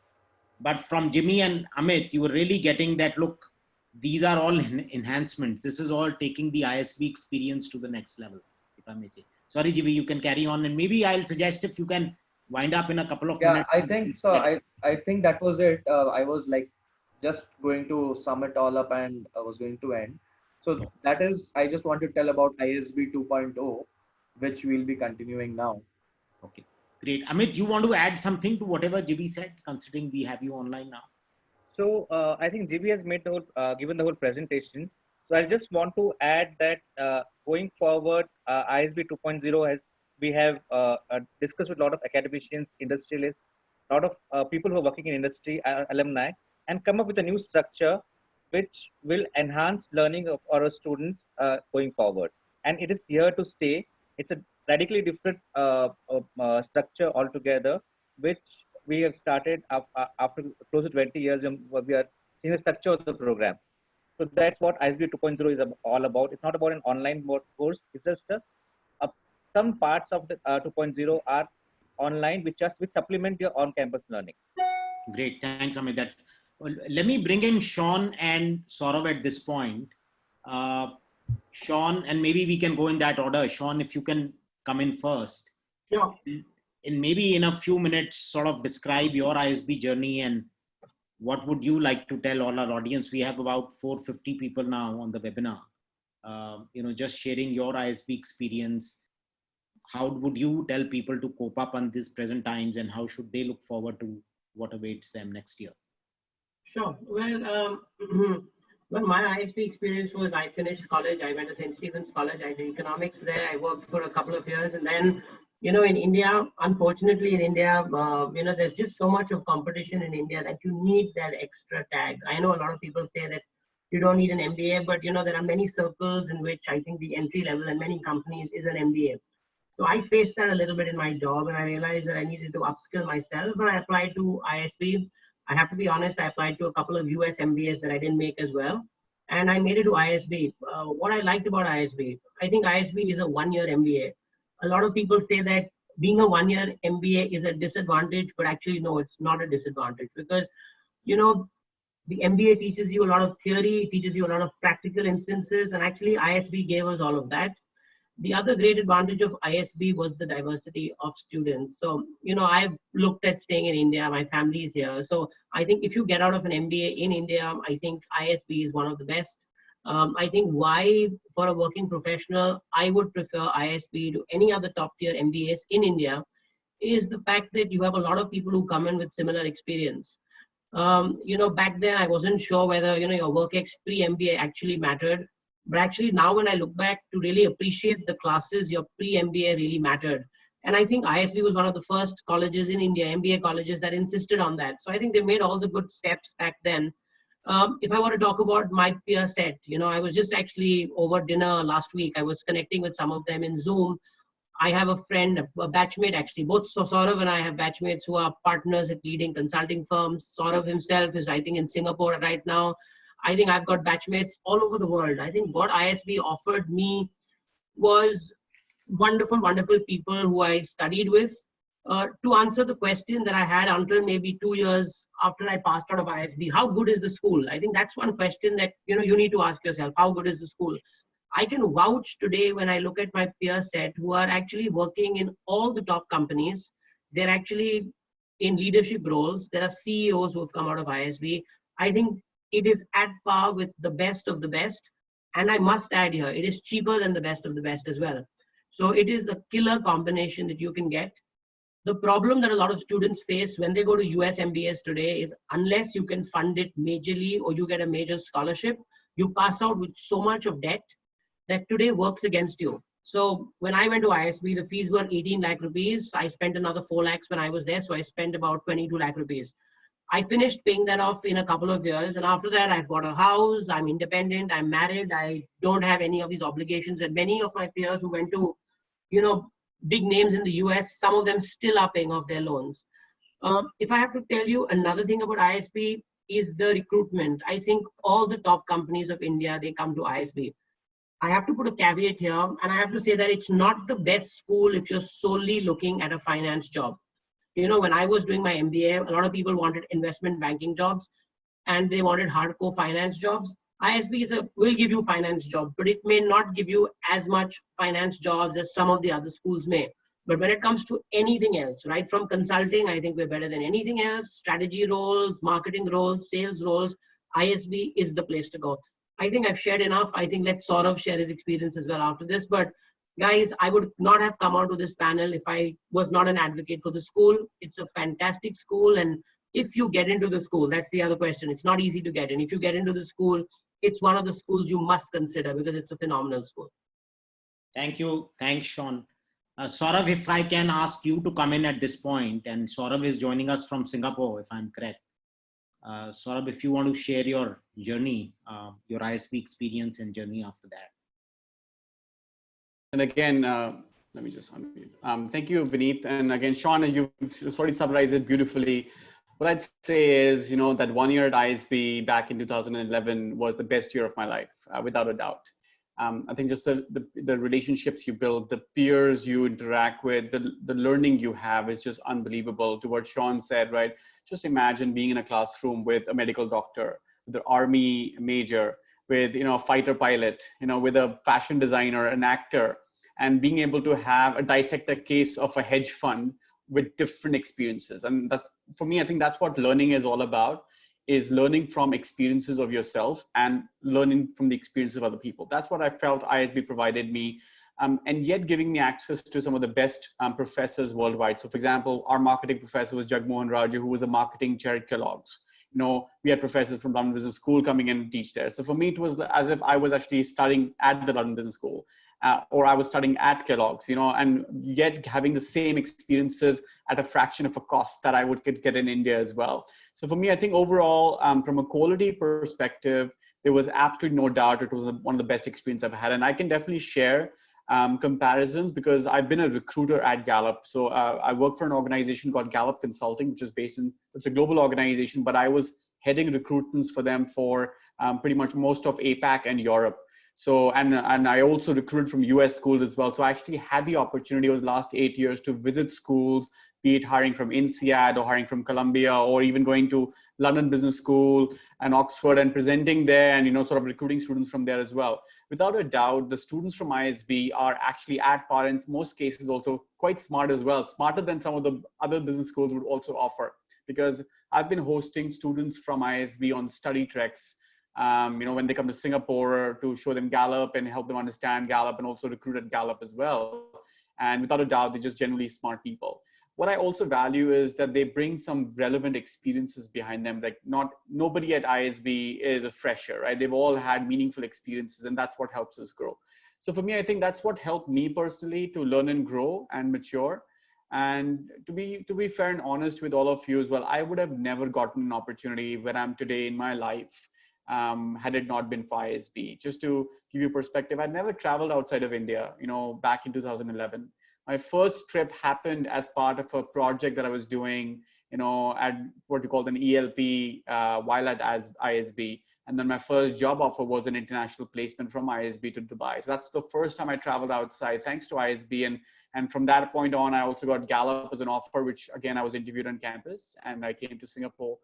But from Jimmy and Amit, you were really getting that, look, these are all enhancements. This is all taking the ISB experience to the next level, if I may say. Sorry, Jimmy, you can carry on. And maybe I'll suggest if you can wind up in a couple of minutes. I think so. I think that was it. I was like just going to sum it all up and I was going to end. So that is, I just want to tell about ISB 2.0, which we'll be continuing now. Okay, great. Amit, you want to add something to whatever Jimmy said, considering we have you online now? So I think GB has made the whole, given the whole presentation. So I just want to add that going forward, ISB 2.0 has, we have discussed with a lot of academicians, industrialists, a lot of people who are working in industry, alumni, and come up with a new structure which will enhance learning of our students going forward. And it is here to stay. It's a radically different structure altogether, which we have started after close to 20 years. We are seeing the structure of the program. So that's what ISB 2.0 is all about. It's not about an online course. It's just some parts of the 2.0 are online, which supplement your on-campus learning. Great, thanks, Amit. Let me bring in Sean and Saurav at this point. Sean, and maybe we can go in that order. Sean, if you can come in first. Sure. And maybe in a few minutes, sort of describe your ISB journey and what would you like to tell all our audience? We have about 450 people now on the webinar. Just sharing your ISB experience. How would you tell people to cope up on these present times and how should they look forward to what awaits them next year? Sure. Well, well, my ISB experience was I finished college. I went to St. Stephen's College. I did economics there. I worked for a couple of years. And then, in India, unfortunately in India, there's just so much of competition in India that you need that extra tag. I know a lot of people say that you don't need an MBA, but, there are many circles in which I think the entry level in many companies is an MBA. So I faced that a little bit in my job and I realized that I needed to upskill myself and I applied to ISB. I have to be honest, I applied to a couple of US MBAs that I didn't make as well. And I made it to ISB. What I liked about ISB, I think ISB is a one-year MBA. A lot of people say that being a one-year MBA is a disadvantage, but actually, no, it's not a disadvantage because, the MBA teaches you a lot of theory, teaches you a lot of practical instances, and actually ISB gave us all of that. The other great advantage of ISB was the diversity of students. So, I've looked at staying in India, my family is here. So I think if you get out of an MBA in India, I think ISB is one of the best. I think why for a working professional, I would prefer ISB to any other top tier MBAs in India is the fact that you have a lot of people who come in with similar experience. Back then I wasn't sure whether, your work ex pre-MBA actually mattered. But actually now when I look back to really appreciate the classes, your pre-MBA really mattered. And I think ISB was one of the first colleges in India, MBA colleges that insisted on that. So I think they made all the good steps back then. If I want to talk about my peer set, I was just actually over dinner last week. I was connecting with some of them in Zoom. I have a friend, a batchmate actually. Both Saurav and I have batchmates who are partners at leading consulting firms. Saurav himself is, I think, in Singapore right now. I think I've got batchmates all over the world. I think what ISB offered me was wonderful, wonderful people who I studied with. To answer the question that I had until maybe 2 years after I passed out of ISB, how good is the school? I think that's one question that you need to ask yourself. How good is the school? I can vouch today when I look at my peer set who are actually working in all the top companies. They're actually in leadership roles. There are CEOs who have come out of ISB. I think it is at par with the best of the best. And I must add here, it is cheaper than the best of the best as well. So it is a killer combination that you can get. The problem that a lot of students face when they go to US MBAs today is unless you can fund it majorly or you get a major scholarship, you pass out with so much of debt that today works against you. So when I went to ISB, the fees were 18 lakh rupees. I spent another 4 lakhs when I was there. So I spent about 22 lakh rupees. I finished paying that off in a couple of years. And after that, I bought a house. I'm independent. I'm married. I don't have any of these obligations. And many of my peers who went to, big names in the US, some of them still are paying off their loans. If I have to tell you another thing about ISB is the recruitment. I think all the top companies of India, they come to ISB. I have to put a caveat here, and I have to say that it's not the best school if you're solely looking at a finance job. When I was doing my MBA, a lot of people wanted investment banking jobs and they wanted hardcore finance jobs. ISB will give you finance jobs, but it may not give you as much finance jobs as some of the other schools may. But when it comes to anything else, right, from consulting, I think we're better than anything else. Strategy roles, marketing roles, sales roles, ISB is the place to go. I think I've shared enough. I think let Saurav share his experience as well after this. But guys, I would not have come onto this panel if I was not an advocate for the school. It's a fantastic school. And if you get into the school, that's the other question. It's not easy to get in. If you get into the school, it's one of the schools you must consider because it's a phenomenal school. Thank you. Thanks, Sean. Saurav, if I can ask you to come in at this point, and Saurav is joining us from Singapore, if I'm correct. Saurav, if you want to share your journey, your ISB experience and journey after that. And again, let me just unmute. Thank you, Vineet. And again, Sean, you've sort of summarized it beautifully. What I'd say is, that 1 year at ISB back in 2011 was the best year of my life, without a doubt. I think just the relationships you build, the peers you interact with, the learning you have is just unbelievable. To what Sean said, right? Just imagine being in a classroom with a medical doctor, with an army major, with a fighter pilot, with a fashion designer, an actor, and being able to dissect a case of a hedge fund with different experiences. And that, for me, I think that's what learning is all about, is learning from experiences of yourself and learning from the experiences of other people. That's what I felt ISB provided me, and yet giving me access to some of the best professors worldwide. So for example, our marketing professor was Jagmohan Raju, who was a marketing chair at Kellogg's. We had professors from London Business School coming in and teach there. So for me, it was as if I was actually studying at the London Business School. Or I was studying at Kellogg's, and yet having the same experiences at a fraction of a cost that I could get in India as well. So for me, I think overall, from a quality perspective, there was absolutely no doubt it was one of the best experiences I've had. And I can definitely share comparisons because I've been a recruiter at Gallup. So I work for an organization called Gallup Consulting, which is it's a global organization, but I was heading recruitments for them for pretty much most of APAC and Europe. So, and I also recruited from US schools as well. So I actually had the opportunity over the last 8 years to visit schools, be it hiring from INSEAD or hiring from Columbia, or even going to London Business School and Oxford and presenting there and, sort of recruiting students from there as well. Without a doubt, the students from ISB are actually at par, in most cases also quite smart as well, smarter than some of the other business schools would also offer. Because I've been hosting students from ISB on study treks when they come to Singapore, to show them Gallup and help them understand Gallup, and also recruit at Gallup as well. And without a doubt, they're just generally smart people. What I also value is that they bring some relevant experiences behind them. Like nobody at ISB is a fresher, right? They've all had meaningful experiences, and that's what helps us grow. So for me, I think that's what helped me personally to learn and grow and mature. And to be fair and honest with all of you as well, I would have never gotten an opportunity where I'm today in my life had it not been for ISB. Just to give you perspective, I'd never traveled outside of India, back in 2011. My first trip happened as part of a project that I was doing, at what we called an ELP while at ISB. And then my first job offer was an international placement from ISB to Dubai. So that's the first time I traveled outside, thanks to ISB. And from that point on, I also got Gallup as an offer, which again, I was interviewed on campus, and I came to Singapore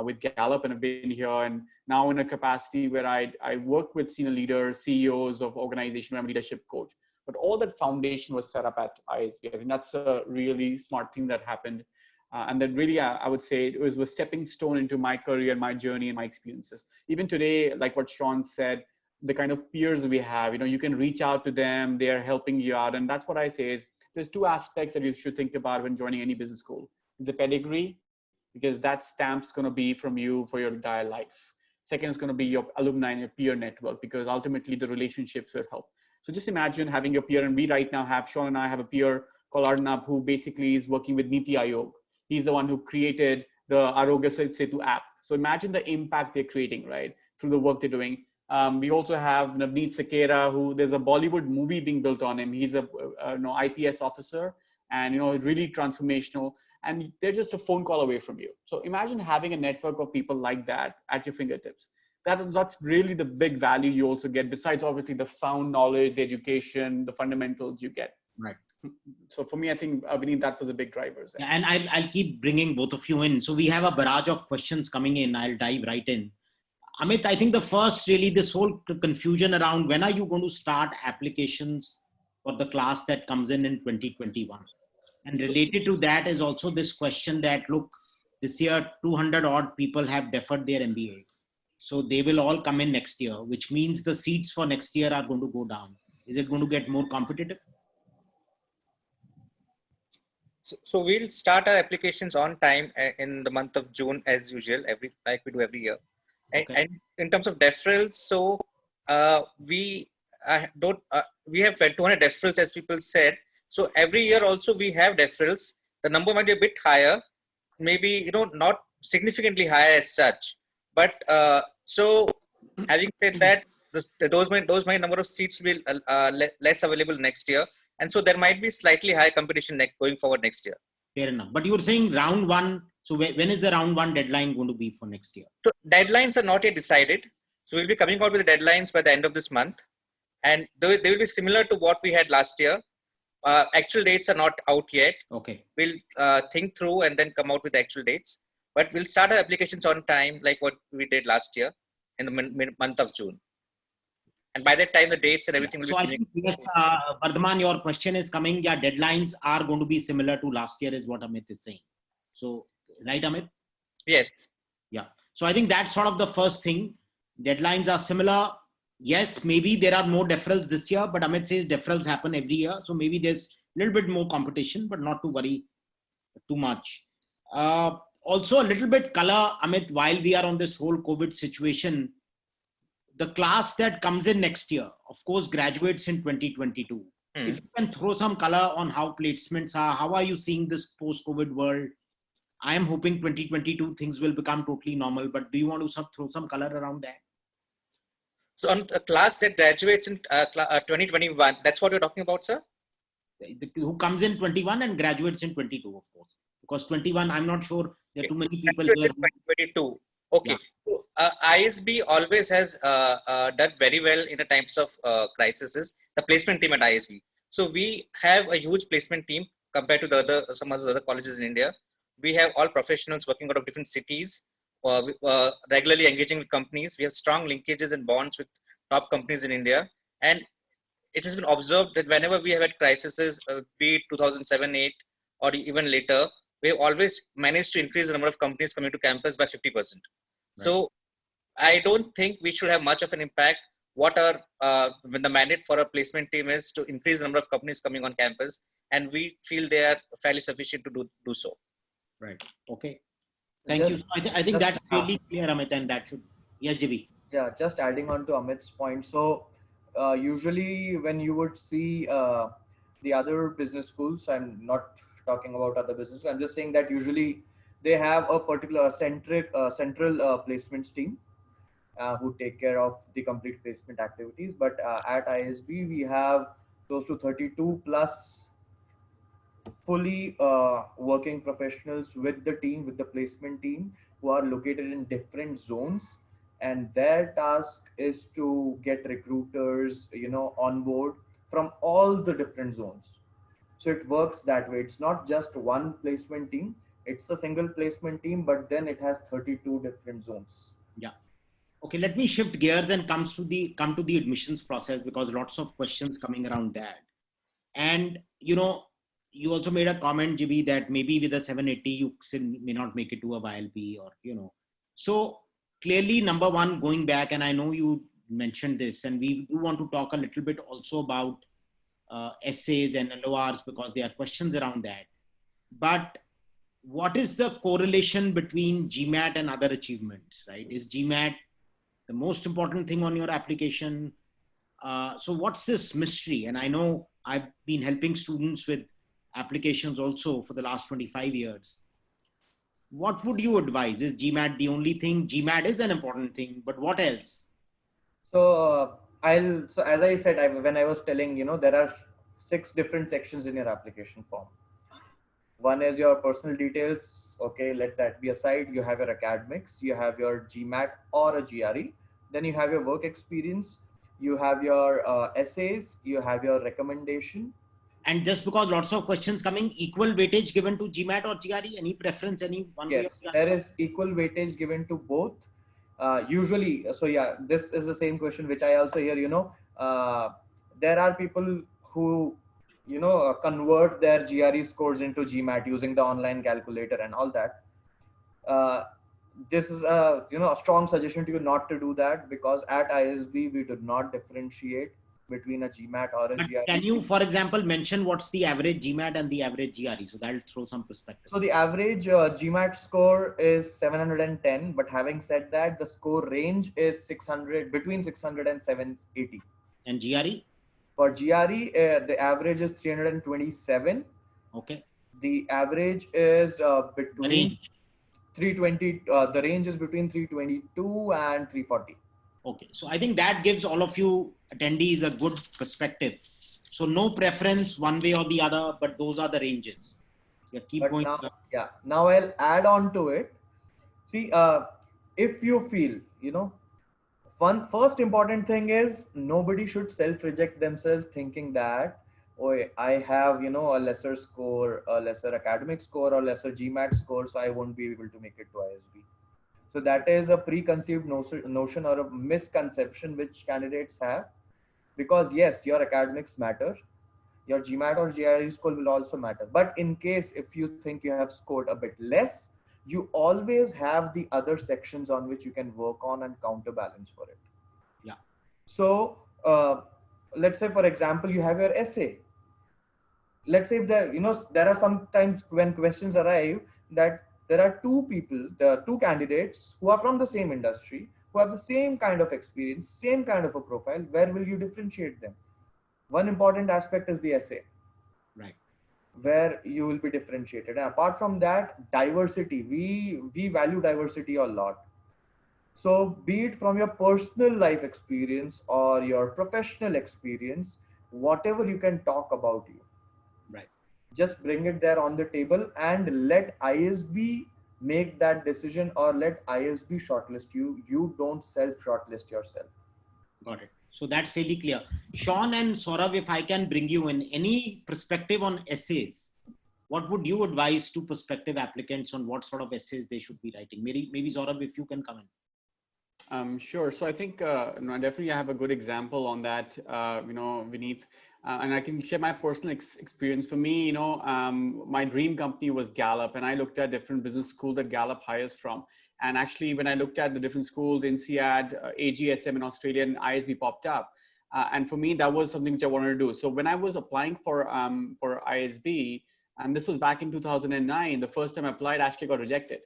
with Gallup, and I've been here and now in a capacity where I work with senior leaders, CEOs of organizations, where I'm a leadership coach. But all that foundation was set up at ISB. I think that's a really smart thing that happened. And that really, I would say, it was a stepping stone into my career, my journey, and my experiences. Even today, like what Sean said, the kind of peers we have, you can reach out to them, they are helping you out. And that's what I say is, there's two aspects that you should think about when joining any business school. Is the pedigree, because that stamp's going to be from you for your entire life. Second is going to be your alumni and your peer network, because ultimately the relationships will help. So just imagine having your peer, and we right now have, Sean and I have a peer called Arnab, who basically is working with Niti Aayog. He's the one who created the Arogya Setu app. So imagine the impact they're creating, right, through the work they're doing. We also have Navneet Sakera, who there's a Bollywood movie being built on him. He's a IPS officer, and really transformational. And they're just a phone call away from you. So imagine having a network of people like that at your fingertips. That's really the big value you also get, besides obviously the sound knowledge, the education, the fundamentals you get. Right. So for me, I think, Vinit, that was a big driver. Yeah, and I'll keep bringing both of you in. So we have a barrage of questions coming in. I'll dive right in. Amit, I think the first, really, this whole confusion around when are you going to start applications for the class that comes in 2021? And related to that is also this question that, look, this year 200 odd people have deferred their MBA. So they will all come in next year, which means the seats for next year are going to go down. Is it going to get more competitive? So we'll start our applications on time in the month of June as usual, like we do every year. Okay. And in terms of deferrals, so we have 200 deferrals, as people said. So every year also we have deferrals. The number might be a bit higher, maybe not significantly higher as such. But so having said that, those number of seats will less available next year, and so there might be slightly higher competition going forward next year. Fair enough. But you were saying round one. So when is the round one deadline going to be for next year? So deadlines are not yet decided. So we'll be coming out with the deadlines by the end of this month, and they will be similar to what we had last year. Actual dates are not out yet. Okay. We'll think through and then come out with the actual dates. But we'll start our applications on time, like what we did last year in the month of June. And by that time, the dates and everything will be. So I think, yes, Vardhaman, your question is coming. Yeah, deadlines are going to be similar to last year, is what Amit is saying. So, right, Amit? Yes. Yeah. So I think that's sort of the first thing. Deadlines are similar. Yes, maybe there are more deferrals this year, but Amit says deferrals happen every year. So maybe there's a little bit more competition, but not to worry too much. Also, a little bit color, Amit, while we are on this whole COVID situation, the class that comes in next year, of course, graduates in 2022. If you can throw some color on how placements are, how are you seeing this post-COVID world? I am hoping 2022 things will become totally normal, but do you want to throw some color around that? So on a class that graduates in 2021, that's what you're talking about, sir? Who comes in 21 and graduates in 22, of course. Because 21, I'm not sure there are too many people here. 2022. Okay. Yeah. So, ISB always has done very well in the times of crises. The placement team at ISB. So we have a huge placement team compared to some of the other colleges in India. We have all professionals working out of different cities, regularly engaging with companies. We have strong linkages and bonds with top companies in India. And it has been observed that whenever we have had crises, be it 2007, 8, or even later, we have always managed to increase the number of companies coming to campus by 50%. Right. So I don't think we should have much of an impact. What are when the mandate for a placement team is to increase the number of companies coming on campus, and we feel they are fairly sufficient to do so. Right. Okay. Thank you. I think that's really clear, Amit, and that should. Yes, JB. Yeah, just adding on to Amit's point. So, usually when you would see the other business schools, I'm not talking about other businesses. I'm just saying that usually they have a particular central placements team who take care of the complete placement activities. But at ISB, we have close to 32 plus fully working professionals with the team, with the placement team, who are located in different zones, and their task is to get recruiters, on board from all the different zones. So it works that way. It's not just one placement team, it's a single placement team, but then it has 32 different zones. Yeah. Okay, let me shift gears and come to the admissions process, because lots of questions coming around that. And you also made a comment, JB, that maybe with a 780 you still may not make it to a YLP, or so clearly, number one, going back, and I know you mentioned this, and we do want to talk a little bit also about essays and LORs, because there are questions around that. But what is the correlation between GMAT and other achievements, right? Is GMAT the most important thing on your application? So what's this mystery? And I know I've been helping students with applications also for the last 25 years. What would you advise? Is GMAT the only thing? GMAT is an important thing, but what else? So so as I said, when I was telling, there are 6 different sections in your application form. One is your personal details. Okay, let that be aside. You have your academics, you have your GMAT or a GRE. Then you have your work experience, you have your essays, you have your recommendation. And just because lots of questions coming, equal weightage given to GMAT or GRE? Any preference? Any one? Yes, there is equal weightage given to both. Usually, so yeah, this is the same question which I also hear. There are people who convert their GRE scores into GMAT using the online calculator and all that. This is a strong suggestion to you not to do that, because at ISB we do not differentiate between a GMAT or a GRE. Can you, for example, mention what's the average GMAT and the average GRE? So that'll throw some perspective. So the average GMAT score is 710, but having said that, the score range is between 600 and 780. And GRE? For GRE, the average is 327. Okay. The average is between 320. The range is between 322 and 340. Okay, so I think that gives all of you attendees a good perspective. So no preference one way or the other, but those are the ranges. Yeah, keep going. Now I'll add on to it. See, if you feel, first important thing is nobody should self-reject themselves thinking that, oh, I have, a lesser score, a lesser academic score, or lesser GMAT score, so I won't be able to make it to ISB. So that is a preconceived notion or a misconception which candidates have, because yes, your academics matter, your GMAT or GRE score will also matter. But in case if you think you have scored a bit less, you always have the other sections on which you can work on and counterbalance for it. Yeah. So let's say, for example, you have your essay. Let's say if there are sometimes when questions arrive that there are two candidates who are from the same industry, who have the same kind of experience, same kind of a profile. Where will you differentiate them? One important aspect is the essay. Right. Where you will be differentiated. And apart from that, diversity. We value diversity a lot. So be it from your personal life experience or your professional experience, whatever you can talk about you. Right. Just bring it there on the table and let ISB make that decision, or let ISB shortlist you. You don't self-shortlist yourself. Got it. So that's fairly clear. Sean and Saurabh, if I can bring you in, any perspective on essays, what would you advise to prospective applicants on what sort of essays they should be writing? Maybe Saurabh, if you can come in. Sure. So I think definitely I have a good example on that, Vineet. And I can share my personal experience. For me, my dream company was Gallup, and I looked at different business schools that Gallup hires from. And actually, when I looked at the different schools, INSEAD, AGSM in Australia, and ISB popped up. And for me, that was something which I wanted to do. So when I was applying for ISB, and this was back in 2009, the first time I applied, I actually got rejected.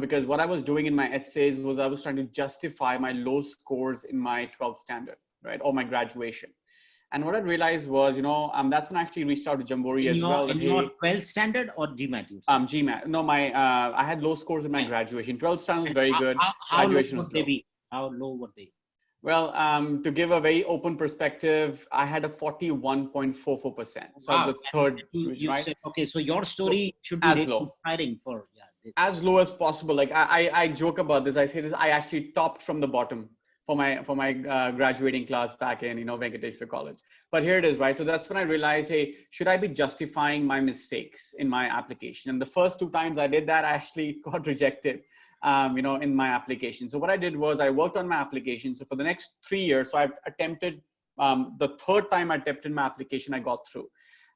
Because what I was doing in my essays was I was trying to justify my low scores in my 12th standard, right, or my graduation. And what I realized was, that's when I actually reached out to Jamboree as well. In your 12th standard or GMAT? GMAT. No, I had low scores in my graduation. 12th standard was very good. How Graduation low was would they low. be? How low would they? Well, to give a very open perspective, I had a 41.44%. So I was the third, right? Said, okay, so your story should be as really low. inspiring for as low as possible. Like I joke about this. I say this. I actually topped from the bottom for my graduating class back in Venkateshwar College. But here it is, right? So that's when I realized, hey, should I be justifying my mistakes in my application? And the first 2 times I did that, I actually got rejected. In my application. So what I did was I worked on my application. So for the next 3 years, so I've attempted, the 3rd time I attempted my application, I got through.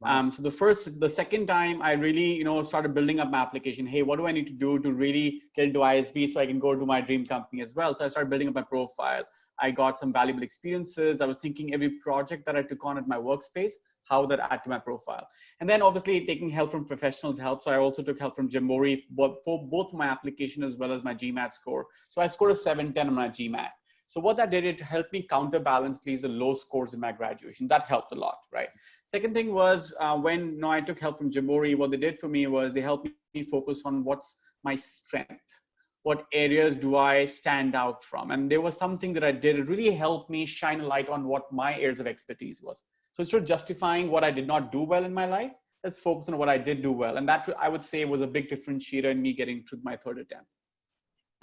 Wow. So the second time I really, started building up my application. Hey, what do I need to do to really get into ISB so I can go to my dream company as well? So I started building up my profile. I got some valuable experiences. I was thinking every project that I took on at my workspace, how would that add to my profile? And then obviously taking help from professionals helped. So I also took help from Jamboree for both my application as well as my GMAT score. So I scored a 710 on my GMAT. So what that did, it helped me counterbalance these low scores in my graduation. That helped a lot, right? Second thing was when I took help from Jamboree, what they did for me was they helped me focus on what's my strength. What areas do I stand out from? And there was something that I did. It really helped me shine a light on what my areas of expertise was. So instead of justifying what I did not do well in my life, let's focus on what I did do well. And that I would say was a big differentiator in me getting to my 3rd attempt.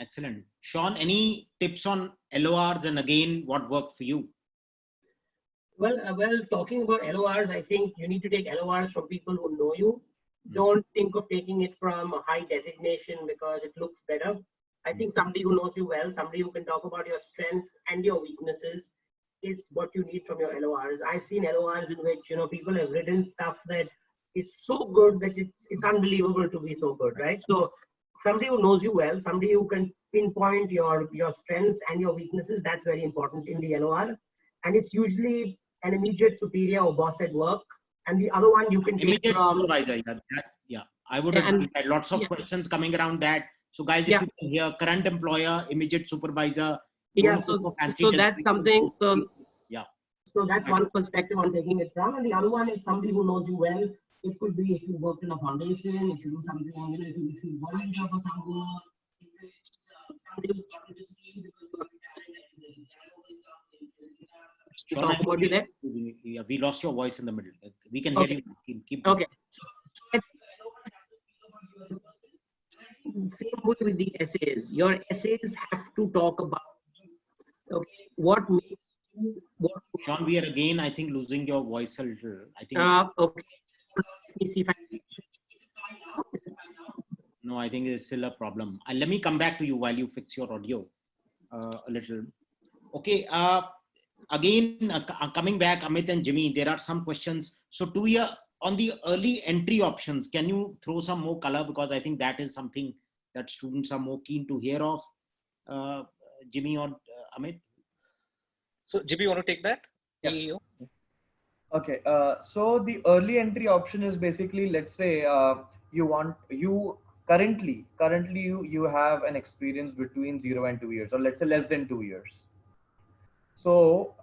Excellent. Sean, any tips on LORs, and again, what worked for you? Well, talking about LORs, I think you need to take LORs from people who know you. Don't think of taking it from a high designation because it looks better. I think somebody who knows you well, somebody who can talk about your strengths and your weaknesses is what you need from your LORs. I've seen LORs in which, people have written stuff that it's so good that it's unbelievable to be so good, right? So somebody who knows you well, somebody who can pinpoint your strengths and your weaknesses, that's very important in the LOR. And it's usually an immediate superior or boss at work. And the other one you can take from supervisor. I would agree. That lots of questions coming around that. So guys, if you can hear current employer, immediate supervisor. So that's something. So that's one perspective on taking it from. And the other one is somebody who knows you well. It could be if you worked in a foundation, if you do something, if you volunteer for some work, if somebody who's gotten to see you because you have talent. What you there? Yeah, we lost your voice in the middle. We can hear you. Keep okay. So same way with the essays. Your essays have to talk about what makes you. Sean, we are again, I think, losing your voice a little. I think. Okay. Let me see if I can. No, I think it's still a problem. Let me come back to you while you fix your audio a little. Okay. Again, coming back, Amit and Jimmy, there are some questions. So on the early entry options, can you throw some more color? Because I think that is something that students are more keen to hear of. Jimmy or Amit? So Jimmy, you want to take that? Yeah. Okay. So the early entry option is basically, let's say you currently you have an experience between 0 and 2 years, or let's say less than 2 years. So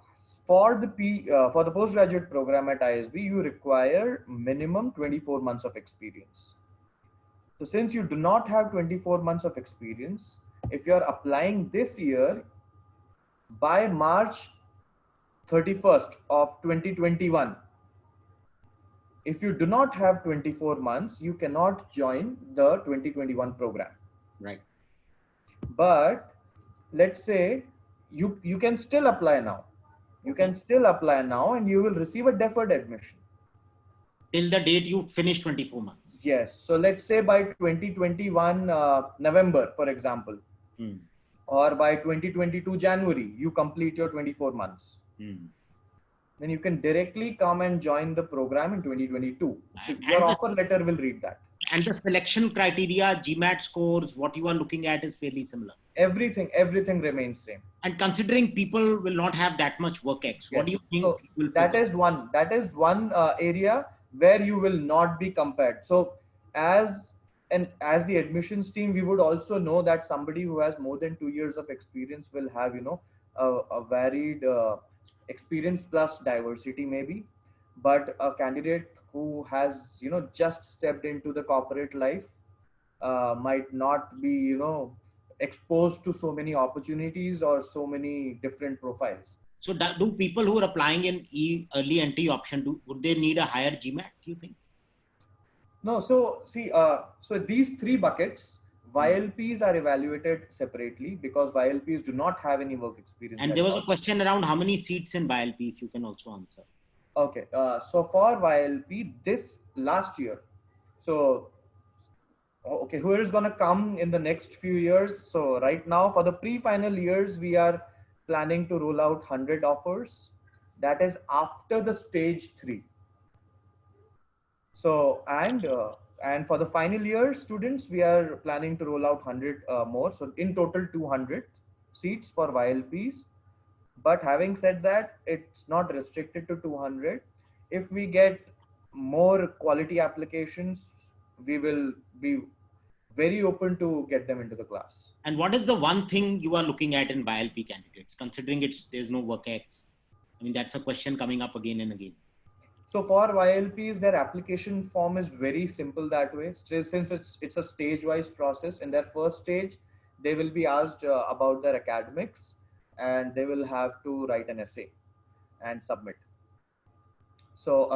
for the postgraduate program at ISB, you require minimum 24 months of experience. So since you do not have 24 months of experience, if you are applying this year, by March 31st of 2021, if you do not have 24 months, you cannot join the 2021 program. Right. But let's say you can still apply now. You can still apply now and you will receive a deferred admission. Till the date you finish 24 months. Yes. So let's say by 2021 November, for example, or by 2022 January, you complete your 24 months. Then you can directly come and join the program in 2022. So your offer letter will read that. And the selection criteria, GMAT scores, what you are looking at is fairly similar. Everything remains same. And considering people will not have that much work-ex, what do you think So will that focus? is one area where you will not be compared. So as as the admissions team, we would also know that somebody who has more than 2 years of experience will have, you know, a varied experience plus diversity maybe. But a candidate who has, you know, just stepped into the corporate life might not be, you know, exposed to so many opportunities or so many different profiles. So do people who are applying in early entry option, would they need a higher GMAT, do you think? No, so see, so these three buckets, YLPs are evaluated separately because YLPs do not have any work experience. And at there was all. a question around how many seats in YLP, if you can also answer. Okay, so for YLP, this last year, so okay, who is going to come in the next few years? So right now, for the pre-final years, we are planning to roll out 100 offers. That is after the stage 3. So and for the final year students, we are planning to roll out 100 more. So in total 200 seats for YLPs. But having said that, it's not restricted to 200. If we get more quality applications, we will be very open to get them into the class. And what is the one thing you are looking at in YLP candidates, considering there's no work-ex? I mean, that's a question coming up again and again. So for YLPs, their application form is very simple that way. Since it's a stage-wise process, in their first stage, they will be asked about their academics, and they will have to write an essay and submit. So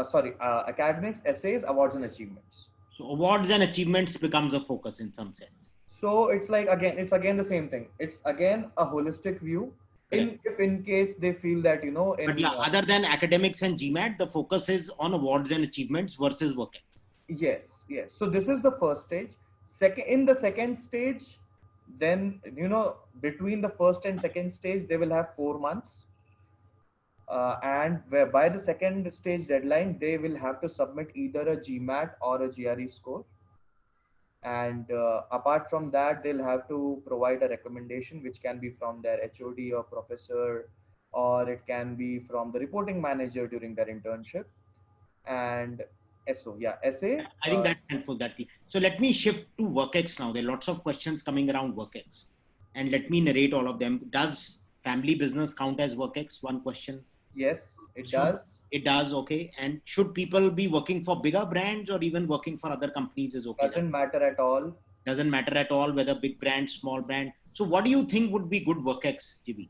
academics, essays, awards and achievements. So awards and achievements becomes a focus in some sense. So it's like, it's again the same thing. It's again a holistic view. If in case they feel that, you know, But yeah, other than academics and GMAT, the focus is on awards and achievements versus work-ex. Yes. So this is the first stage. In the second stage, then, you know, between the first and second stage, they will have 4 months. And by the second stage deadline, they will have to submit either a GMAT or a GRE score. And apart from that, they'll have to provide a recommendation, which can be from their HOD or professor, or it can be from the reporting manager during their internship. And essay. I think that's helpful. So let me shift to work-ex now. There are lots of questions coming around work-ex, and let me narrate all of them. Does family business count as work-ex? One question. Yes, it does. It does. Okay. And should people be working for bigger brands or even working for other companies is okay? Doesn't matter at all. Doesn't matter at all whether big brand, small brand. So what do you think would be good work-ex, GB?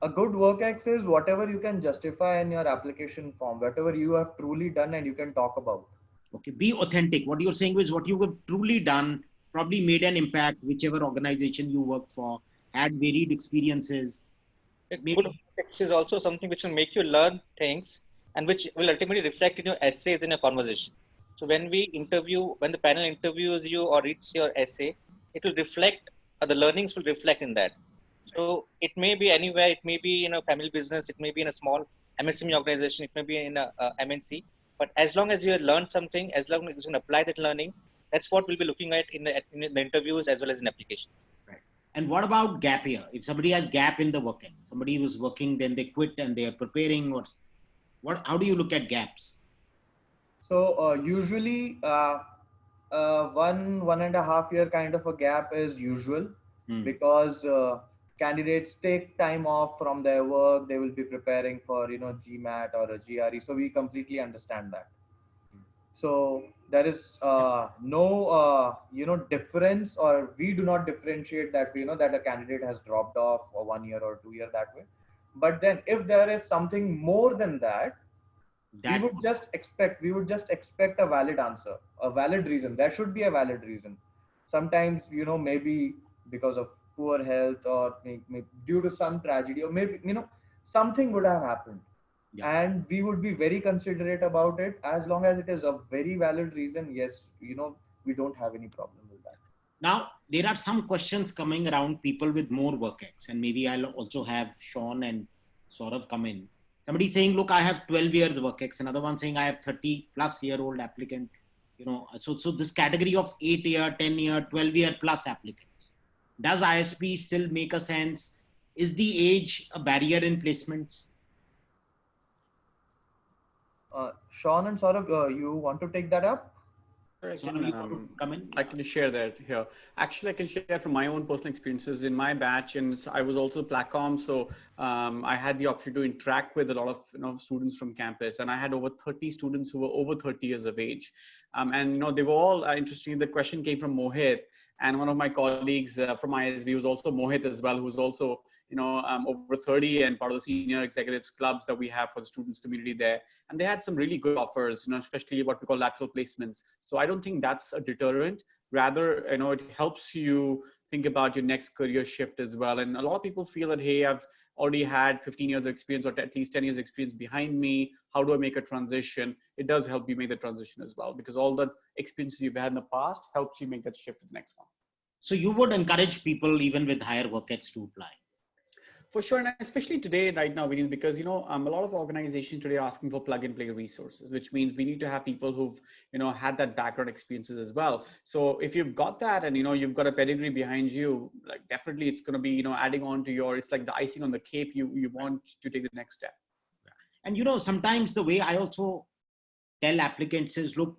A good work-ex is whatever you can justify in your application form, whatever you have truly done and you can talk about. Okay, be authentic. What you're saying is what you have truly done, probably made an impact, whichever organization you work for, had varied experiences. Good work-ex is also something which will make you learn things and which will ultimately reflect in your essays in your conversation. So when the panel interviews you or reads your essay, it will reflect, the learnings will reflect in that. So it may be anywhere, it may be in a family business, it may be in a small MSME organization, it may be in a MNC. But as long as you have learned something, as long as you can apply that learning, that's what we'll be looking at in the interviews as well as in applications. Right. And what about gap year? If somebody has gap in the work-ex, somebody was working, then they quit and they are preparing, how do you look at gaps? So usually 1.5 year kind of a gap is usual because candidates take time off from their work. They will be preparing for, you know, GMAT or a GRE. So we completely understand that. So there is no, you know, difference, or we do not differentiate that, you know, that a candidate has dropped off for 1 year or 2 year that way. But then if there is something more than that, we would just expect a valid answer, a valid reason. There should be a valid reason. Sometimes, you know, maybe because of poor health or maybe due to some tragedy, or maybe, you know, something would have happened. Yeah. And we would be very considerate about it. As long as it is a very valid reason, yes, you know, we don't have any problem with that. Now, there are some questions coming around people with more work-ex, and maybe I'll also have Sean and Saurav come in. Somebody saying, look, I have 12 years work-ex. Another one saying I have 30+ year old applicant. So this category of 8-year, 10-year, 12-year plus applicants, does ISB still make a sense? Is the age a barrier in placements? Sean and Saurabh, you want to take that up? I Saurabh, you want to come in? I can share that here. Actually, I can share from my own personal experiences in my batch, and I was also Platcom, so I had the opportunity to interact with a lot of students from campus, and I had over 30 students who were over 30 years of age, and they were all interesting. The question came from Mohit, and one of my colleagues from ISB was also Mohit as well, who's also over 30 and part of the senior executives clubs that we have for the students community there. And they had some really good offers, especially what we call lateral placements. So I don't think that's a deterrent. Rather, it helps you think about your next career shift as well. And a lot of people feel that, hey, I've already had 15 years of experience or at least 10 years experience behind me. How do I make a transition? It does help you make the transition as well, because all the experiences you've had in the past helps you make that shift to the next one. So you would encourage people even with higher work ets to apply? For sure, and especially today, right now, because a lot of organizations today are asking for plug-and-play resources, which means we need to have people who've had that background experiences as well. So if you've got that, and you've got a pedigree behind you, like definitely it's going to be adding on to it's like the icing on the cake. You want to take the next step. And sometimes the way I also tell applicants is, look,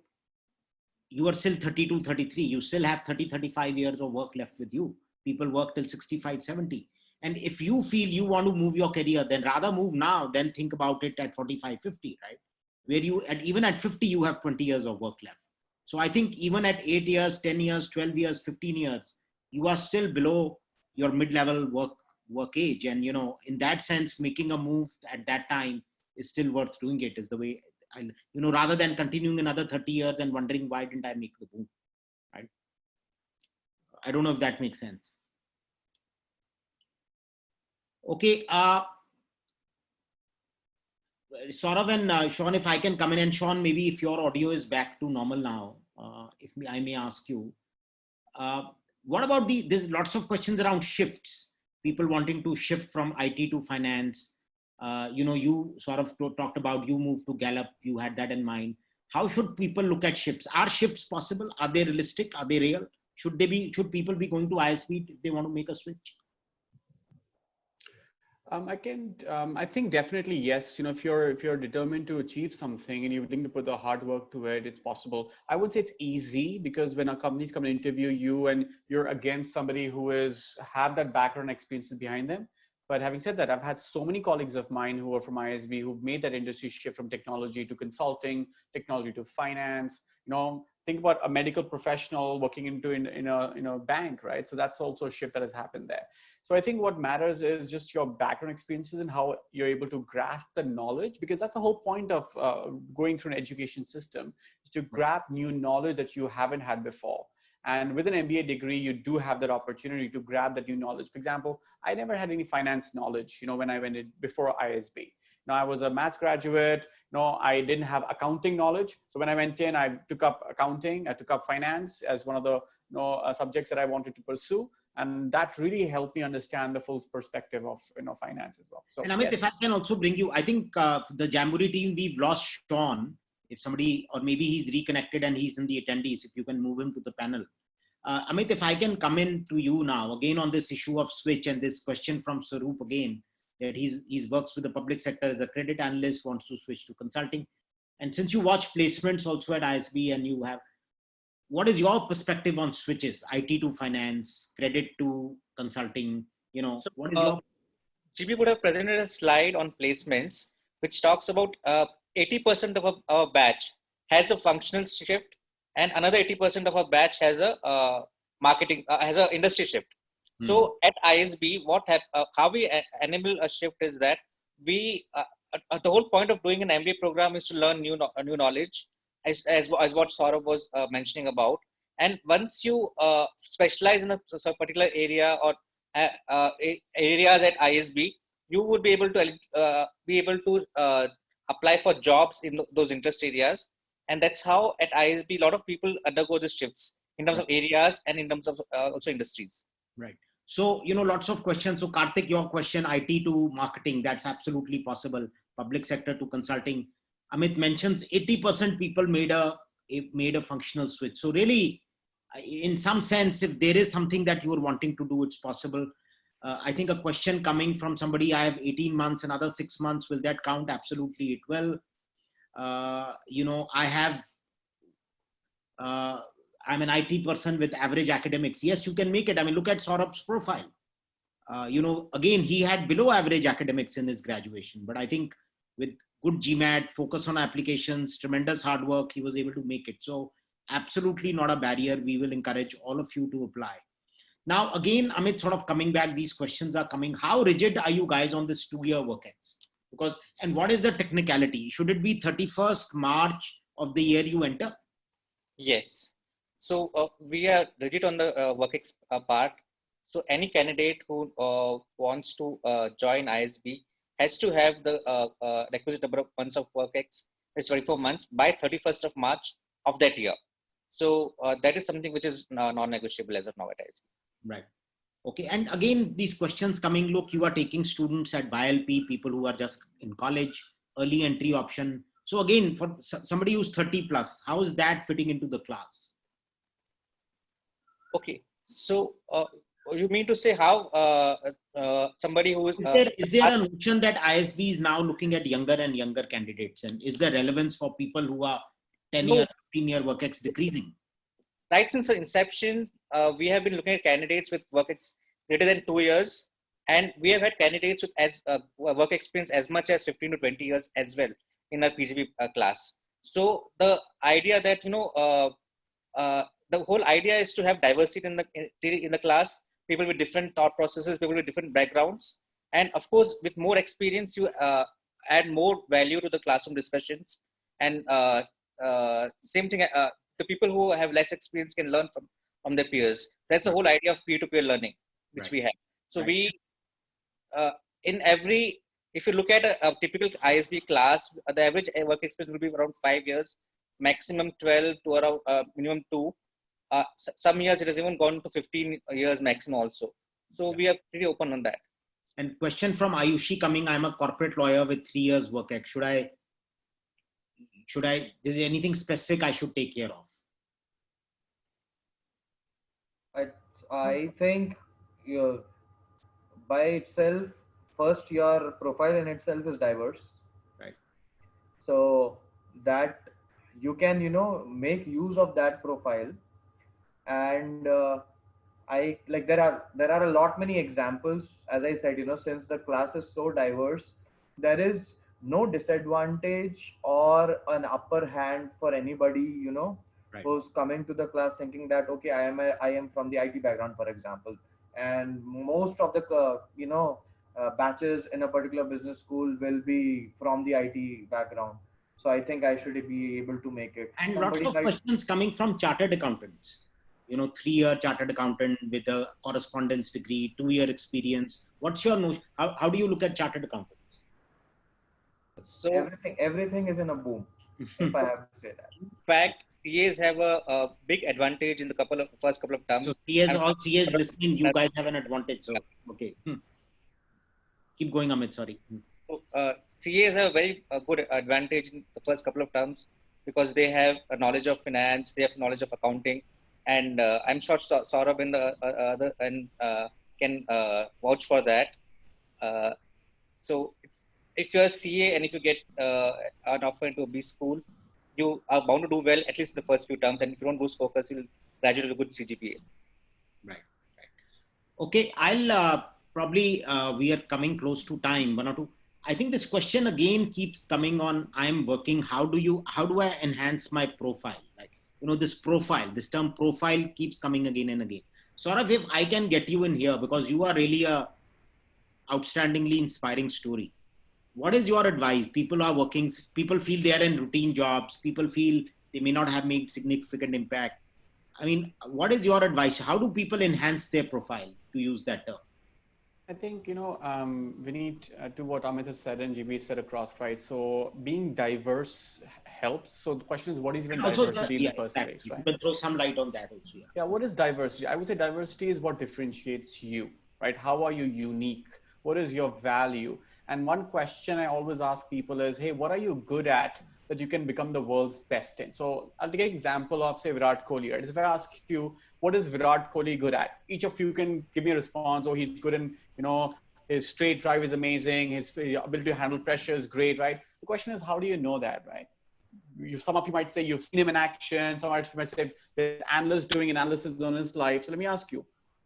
you are still 32, 33. You still have 30, 35 years of work left with you. People work till 65, 70. And if you feel you want to move your career, then rather move now than think about it at 45, 50, right? Where even at 50, you have 20 years of work left. So I think even at 8 years, 10 years, 12 years, 15 years, you are still below your mid-level work age. And, in that sense, making a move at that time is still worth doing it, is the way, rather than continuing another 30 years and wondering, why didn't I make the move, right? I don't know if that makes sense. Okay, Saurabh and Sean, if I can come in, and Sean, maybe if your audio is back to normal now, if I may ask you, what about there's lots of questions around shifts, people wanting to shift from IT to finance. You sort of talked about, you moved to Gallup, you had that in mind. How should people look at shifts? Are shifts possible? Are they realistic? Are they real? Should people be going to ISB if they want to make a switch? I think definitely yes. If you're determined to achieve something and you're willing to put the hard work to it, it's possible. I would say it's easy, because when a company's come to interview you and you're against somebody who have that background experiences behind them. But having said that, I've had so many colleagues of mine who are from ISB who've made that industry shift from technology to consulting, technology to finance. Think about a medical professional working in a bank, right? So that's also a shift that has happened there. So I think what matters is just your background experiences and how you're able to grasp the knowledge, because that's the whole point of going through an education system, is to grab new knowledge that you haven't had before. And with an MBA degree, you do have that opportunity to grab that new knowledge. For example, I never had any finance knowledge, when I went in before ISB. I was a maths graduate. I didn't have accounting knowledge. So when I went in, I took up accounting, I took up finance as one of the subjects that I wanted to pursue. And that really helped me understand the full perspective of finance as well. So, and Amit, yes. If I can also bring you, I think the Jamboree team, we've lost Sean. If somebody, or maybe he's reconnected and he's in the attendees, if you can move him to the panel. Amit, if I can come in to you now, again on this issue of switch, and this question from Sarup again, that he's works with the public sector as a credit analyst, wants to switch to consulting. And since you watch placements also at ISB, and you have, what is your perspective on switches, IT to finance, credit to consulting? So, what is your... GB would have presented a slide on placements, which talks about 80% of our batch has a functional shift, and another 80% of our batch has a marketing, has a industry shift. So at ISB, how we enable a shift is that we, the whole point of doing an MBA program is to learn new knowledge, as what Saurabh was mentioning about. And once you specialize in a particular area or areas at ISB, you would be able to apply for jobs in those interest areas. And that's how at ISB, a lot of people undergo the shifts in terms of areas and in terms of also industries. Right. So, lots of questions. So Karthik, your question, IT to marketing, that's absolutely possible. Public sector to consulting. Amit mentions 80% people made a it made a functional switch. So really, in some sense, if there is something that you are wanting to do, it's possible. I think a question coming from somebody, I have 18 months, another 6 months, will that count? Absolutely, it will. I have, I'm an IT person with average academics. Yes, you can make it. I mean, look at Saurabh's profile. Again, he had below average academics in his graduation, but I think with good GMAT, focus on applications, tremendous hard work, he was able to make it. So absolutely not a barrier. We will encourage all of you to apply. Now, again, Amit, sort of coming back, these questions are coming. How rigid are you guys on this 2-year WorkX? And what is the technicality? Should it be 31st March of the year you enter? Yes. So we are rigid on the WorkX part. So any candidate who wants to join ISB has to have the requisite number of months of WorkX, it's 24 months, by 31st of March of that year. So that is something which is non-negotiable as of now at ISB. Right. Okay. And again, these questions coming, look, you are taking students at BILP, people who are just in college, early entry option. So again, for somebody who's 30 plus, how is that fitting into the class? Okay. So you mean to say how somebody who is... Is there a notion that ISB is now looking at younger and younger candidates? And is the relevance for people who are 10-year, 15-year WorkX decreasing? Right since the inception, we have been looking at candidates with WorkX greater than 2 years, and we have had candidates with work experience as much as 15 to 20 years as well in our PGP class. So the idea that the whole idea is to have diversity in the class, people with different thought processes, people with different backgrounds, and of course, with more experience, you add more value to the classroom discussions. And same thing. The people who have less experience can learn from their peers. That's the whole idea of peer-to-peer learning, which we have. So we, if you look at a typical ISB class, the average work experience will be around 5 years, maximum 12 to around minimum 2. Some years it has even gone to 15 years maximum also. So we are pretty open on that. And question from Ayushi coming, I'm a corporate lawyer with 3 years WorkX. Is there anything specific I should take care of? I think by itself, first your profile in itself is diverse. Right. So that you can, make use of that profile. And there are a lot many examples. As I said, since the class is so diverse, there is no disadvantage or an upper hand for anybody, Right. who's coming to the class thinking that, okay, I am from the IT background, for example, and most of the batches in a particular business school will be from the IT background. So I think I should be able to make it. And lots of questions coming from chartered accountants. 3-year chartered accountant with a correspondence degree, 2-year experience. What's your notion? How do you look at chartered accountants? So everything is in a boom, if I have to say that. In fact, CAs have a big advantage in the first couple of terms. So all CAs listening, you guys have an advantage. So, okay. Keep going, Amit, sorry. So, CAs have a very good advantage in the first couple of terms because they have a knowledge of finance, they have knowledge of accounting, and I'm sure Saurabh and the other can vouch for that. So if you're a CA and if you get an offer into a B school, you are bound to do well at least in the first few terms, and if you don't lose focus, you'll graduate to a good CGPA. Right. Okay, I'll probably we are coming close to time. 1 or 2. I think this question again keeps coming on. I'm working. How do I enhance my profile? Like, this term profile keeps coming again and again. Saurabh, if I can get you in here because you are really a outstandingly inspiring story. What is your advice? People are working, people feel they are in routine jobs. People feel they may not have made significant impact. I mean, what is your advice? How do people enhance their profile, to use that term? I think, Vineet, to what Amit has said and GB said across, right? So being diverse helps. So the question is, what is even diversity in the first place, right? You can throw some light on that also. Yeah, what is diversity? I would say diversity is what differentiates you, right? How are you unique? What is your value? And one question I always ask people is, hey, what are you good at? that you can become the world's best in. So I'll take an example of, say, Virat Kohli. Right? If I ask you, what is Virat Kohli good at? Each of you can give me a response. Oh, he's good in, his straight drive is amazing. His ability to handle pressure is great, right? The question is, how do you know that, right? Some of you might say you've seen him in action. Some of you might say there's analysts doing analysis on his life. So let me ask you,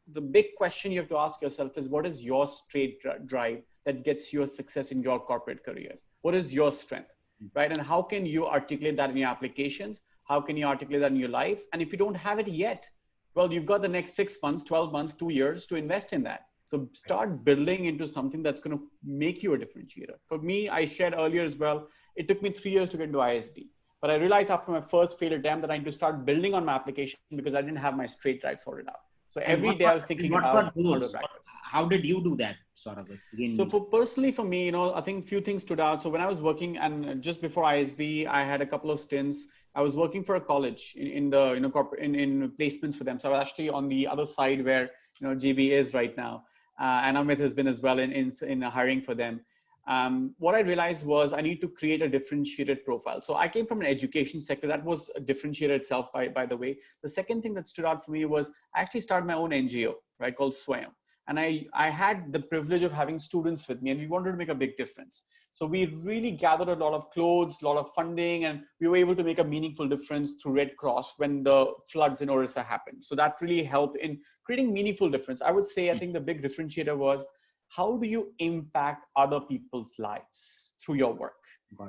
the big question you have to ask yourself is, what is your straight drive that gets you a success in your corporate careers? What is your strength, right? And how can you articulate that in your applications? How can you articulate that in your life? And if you don't have it yet, well, you've got the next 6 months, 12 months, 2 years to invest in that. So start building into something that's going to make you a differentiator. For me, I shared earlier as well, it took me 3 years to get into ISB. But I realized after my first failed attempt that I need to start building on my application because I didn't have my straight drive sorted out. So every day I was thinking about how to practice. How did you do that, sort of? So personally for me, I think few things stood out. So when I was working, and just before ISB, I had a couple of stints. I was working for a college in the corporate in placements for them. So I was actually on the other side where GB is right now, and Amit has been as well in hiring for them. What I realized was I need to create a differentiated profile. So I came from an education sector that was differentiated itself, by the way. The second thing that stood out for me was I actually started my own NGO, right, called Swayam. And I had the privilege of having students with me, and we wanted to make a big difference. So we really gathered a lot of clothes, a lot of funding, and we were able to make a meaningful difference through Red Cross when the floods in Orissa happened. So that really helped in creating meaningful difference. I would say, I think the big differentiator was, how do you impact other people's lives through your work?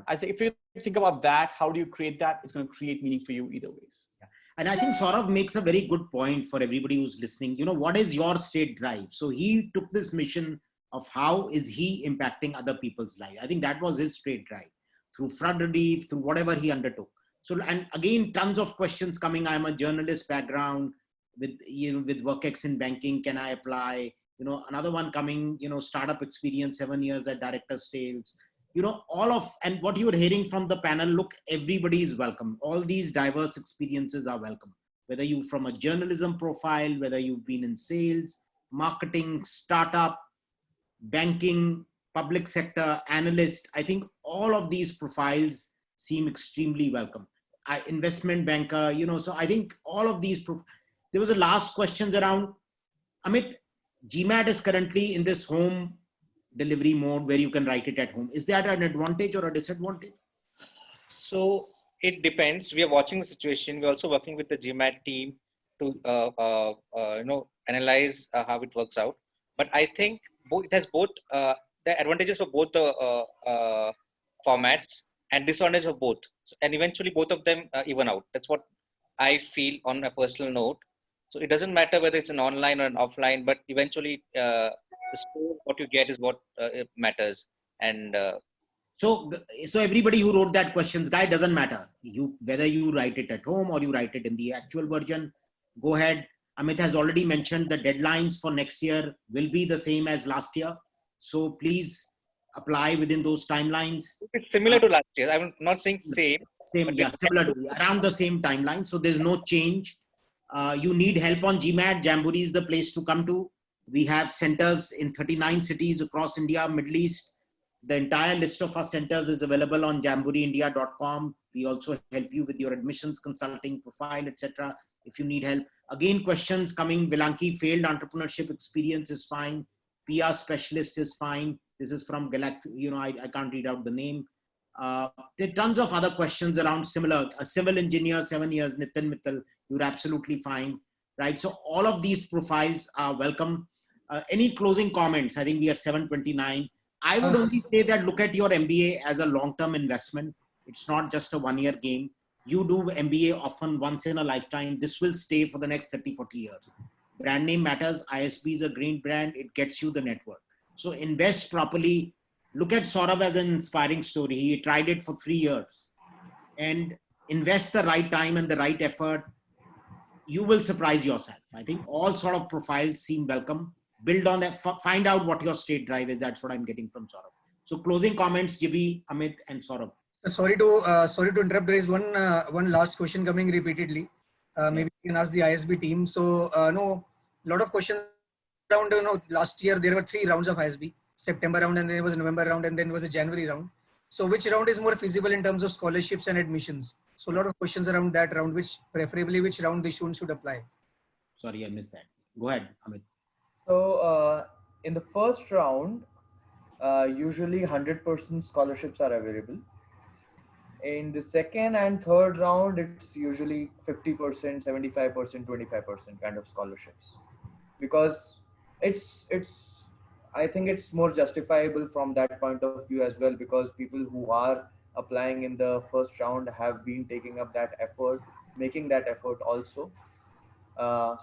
I say, if you think about that, how do you create that? It's going to create meaning for you either ways. Yeah. And I think Saurav makes a very good point for everybody who's listening. What is your state drive? So he took this mission of how is he impacting other people's life. I think that was his straight drive through flood relief, through whatever he undertook. So, and again, tons of questions coming. I'm a journalist background with WorkX in banking. Can I apply? Another one coming, startup experience, 7 years at director sales, and what you were hearing from the panel, look, everybody is welcome. All these diverse experiences are welcome. Whether you from a journalism profile, whether you've been in sales, marketing, startup, banking, public sector, analyst, I think all of these profiles seem extremely welcome. Investment banker, so I think all of these, there was a last questions around, Amit, GMAT is currently in this home delivery mode where you can write it at home. Is that an advantage or a disadvantage? So it depends. We are watching the situation. We're also working with the GMAT team to analyze how it works out. But I think it has both the advantages for both the formats and disadvantages for both. So, and eventually both of them even out. That's what I feel on a personal note. So it doesn't matter whether it's an online or an offline, but eventually the score, what you get is what matters. And so everybody who wrote that questions guide, doesn't matter. Whether you write it at home or you write it in the actual version, go ahead. Amit has already mentioned the deadlines for next year will be the same as last year. So please apply within those timelines. It's similar to last year. I'm not saying same. Same, yeah, similar to around the same timeline. So there's no change. You need help on GMAT, Jamboree is the place to come to. We have centers in 39 cities across India, Middle East. The entire list of our centers is available on jamboreeindia.com. We also help you with your admissions consulting profile, etc. if you need help. Again, questions coming. Vilanki, failed entrepreneurship experience is fine. PR specialist is fine. This is from Galaxy. I can't read out the name. There are tons of other questions around similar. A civil engineer, 7 years, Nitin Mittal, you're absolutely fine, right? So all of these profiles are welcome. Any closing comments? I think we are 7:29. I would only say that look at your MBA as a long-term investment. It's not just a one-year game. You do MBA often once in a lifetime. This will stay for the next 30, 40 years. Brand name matters. ISB is a green brand. It gets you the network. So invest properly. Look at Saurav as an inspiring story. He tried it for 3 years and invest the right time and the right effort. You will surprise yourself. I think all sort of profiles seem welcome. Build on that. Find out what your state drive is. That's what I'm getting from Saurav. So closing comments, Jibi, Amit, and Saurav. Sorry to interrupt. There is one last question coming repeatedly. Maybe you can ask the ISB team. So no, a lot of questions around. Last year there were 3 rounds of ISB. September round, and then there was a November round, and then there was a January round. So which round is more feasible in terms of scholarships and admissions? So a lot of questions around that round, which preferably which round the students should apply. Sorry, I missed that. Go ahead, Amit. So in the first round, usually 100% scholarships are available. In the second and third round, it's usually 50%, 75%, 25% kind of scholarships, because it's I think it's more justifiable from that point of view as well, because people who are applying in the first round have been taking up that effort, making that effort also.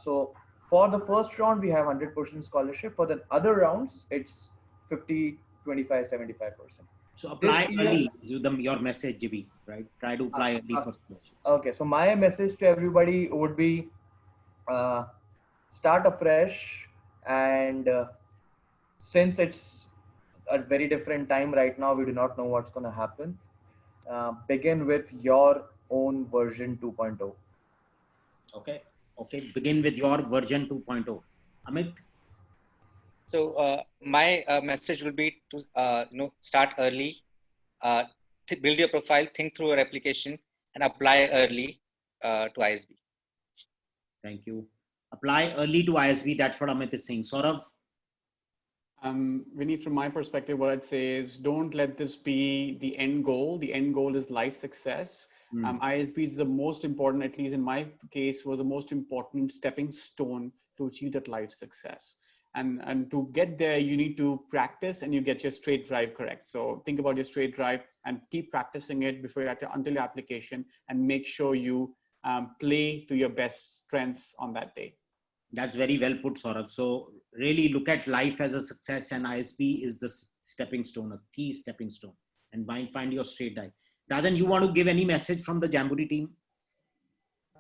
So for the first round, we have 100% scholarship. For the other rounds, it's 50, 25, 75%. So apply This year, early. Your message, GB, right? Try to apply early for scholarships. okay, so my message to everybody would be uh, start afresh, and since it's a very different time right now, we do not know what's going to happen. Begin with your own version 2.0. Okay. Okay. Begin with your version 2.0. Amit? So my message will be to start early, build your profile, think through your application, and apply early to ISB. Thank you. Apply early to ISB. That's what Amit is saying. Saurav? Vinny, from my perspective, what I'd say is don't let this be the end goal. The end goal is life success. ISB is the most important, at least in my case, was the most important stepping stone to achieve that life success. And to get there, you need to practice and you get your straight drive correct. So think about your straight drive and keep practicing it before until your application, and make sure you play to your best strengths on that day. That's very well put, Saurabh. So really look at life as a success, and ISB is the stepping stone, a key stepping stone, and find your straight drive. Rajan, you want to give any message from the Jamboree team?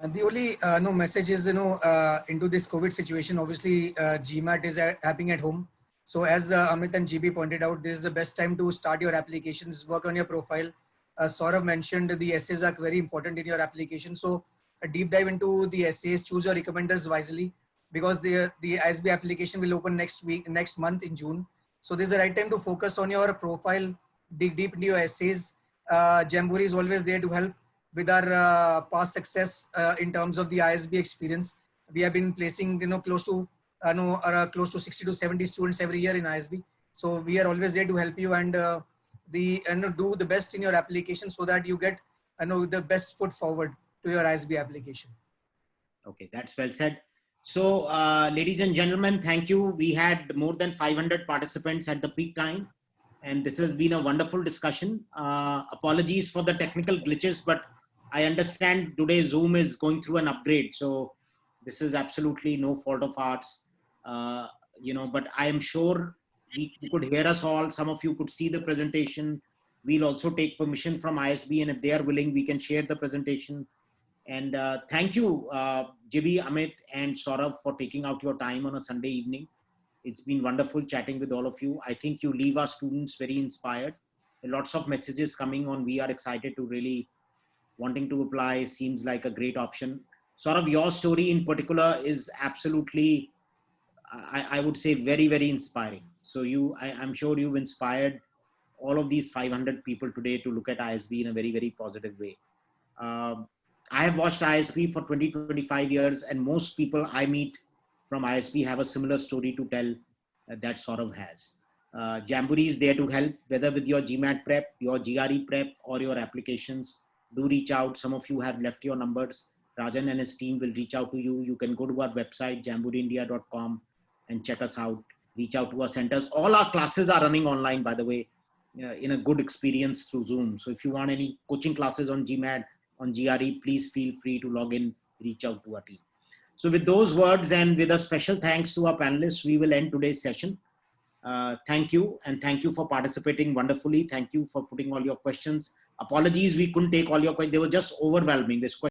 The only message is, into this COVID situation, obviously GMAT is happening at home. So as Amit and GB pointed out, this is the best time to start your applications, work on your profile. Saurav mentioned the essays are very important in your application. So a deep dive into the essays, choose your recommenders wisely, because the ISB application will open next month in June. So this is the right time to focus on your profile, dig deep into your essays. Jamboree is always there to help with our past success in terms of the ISB experience. We have been placing close to 60 to 70 students every year in ISB. So we are always there to help you and do the best in your application, so that you get the best foot forward to your ISB application. Okay, that's well said. So, ladies and gentlemen, thank you. We had more than 500 participants at the peak time, and this has been a wonderful discussion. Apologies for the technical glitches, but I understand today Zoom is going through an upgrade. So this is absolutely no fault of ours, but I am sure you could hear us all. Some of you could see the presentation. We'll also take permission from ISB, and if they are willing, we can share the presentation. And thank you, Jibi, Amit, and Saurav, for taking out your time on a Sunday evening. It's been wonderful chatting with all of you. I think you leave our students very inspired. Lots of messages coming on. We are excited to really wanting to apply. Seems like a great option. Saurav, your story in particular is absolutely, I would say, very, very inspiring. So I'm sure you've inspired all of these 500 people today to look at ISB in a very, very positive way. I have watched ISB for 20, 25 years, and most people I meet from ISB have a similar story to tell that Saurav has. Jamboree is there to help, whether with your GMAT prep, your GRE prep, or your applications. Do reach out. Some of you have left your numbers. Rajan and his team will reach out to you. You can go to our website, jamboreeindia.com, and check us out. Reach out to our centers. All our classes are running online, by the way, in a good experience through Zoom. So if you want any coaching classes on GMAT, on GRE, please feel free to log in, reach out to our team. So with those words and with a special thanks to our panelists, we will end today's session. Thank you, and thank you for participating wonderfully. Thank you for putting all your questions. Apologies, we couldn't take all your questions. They were just overwhelming. This question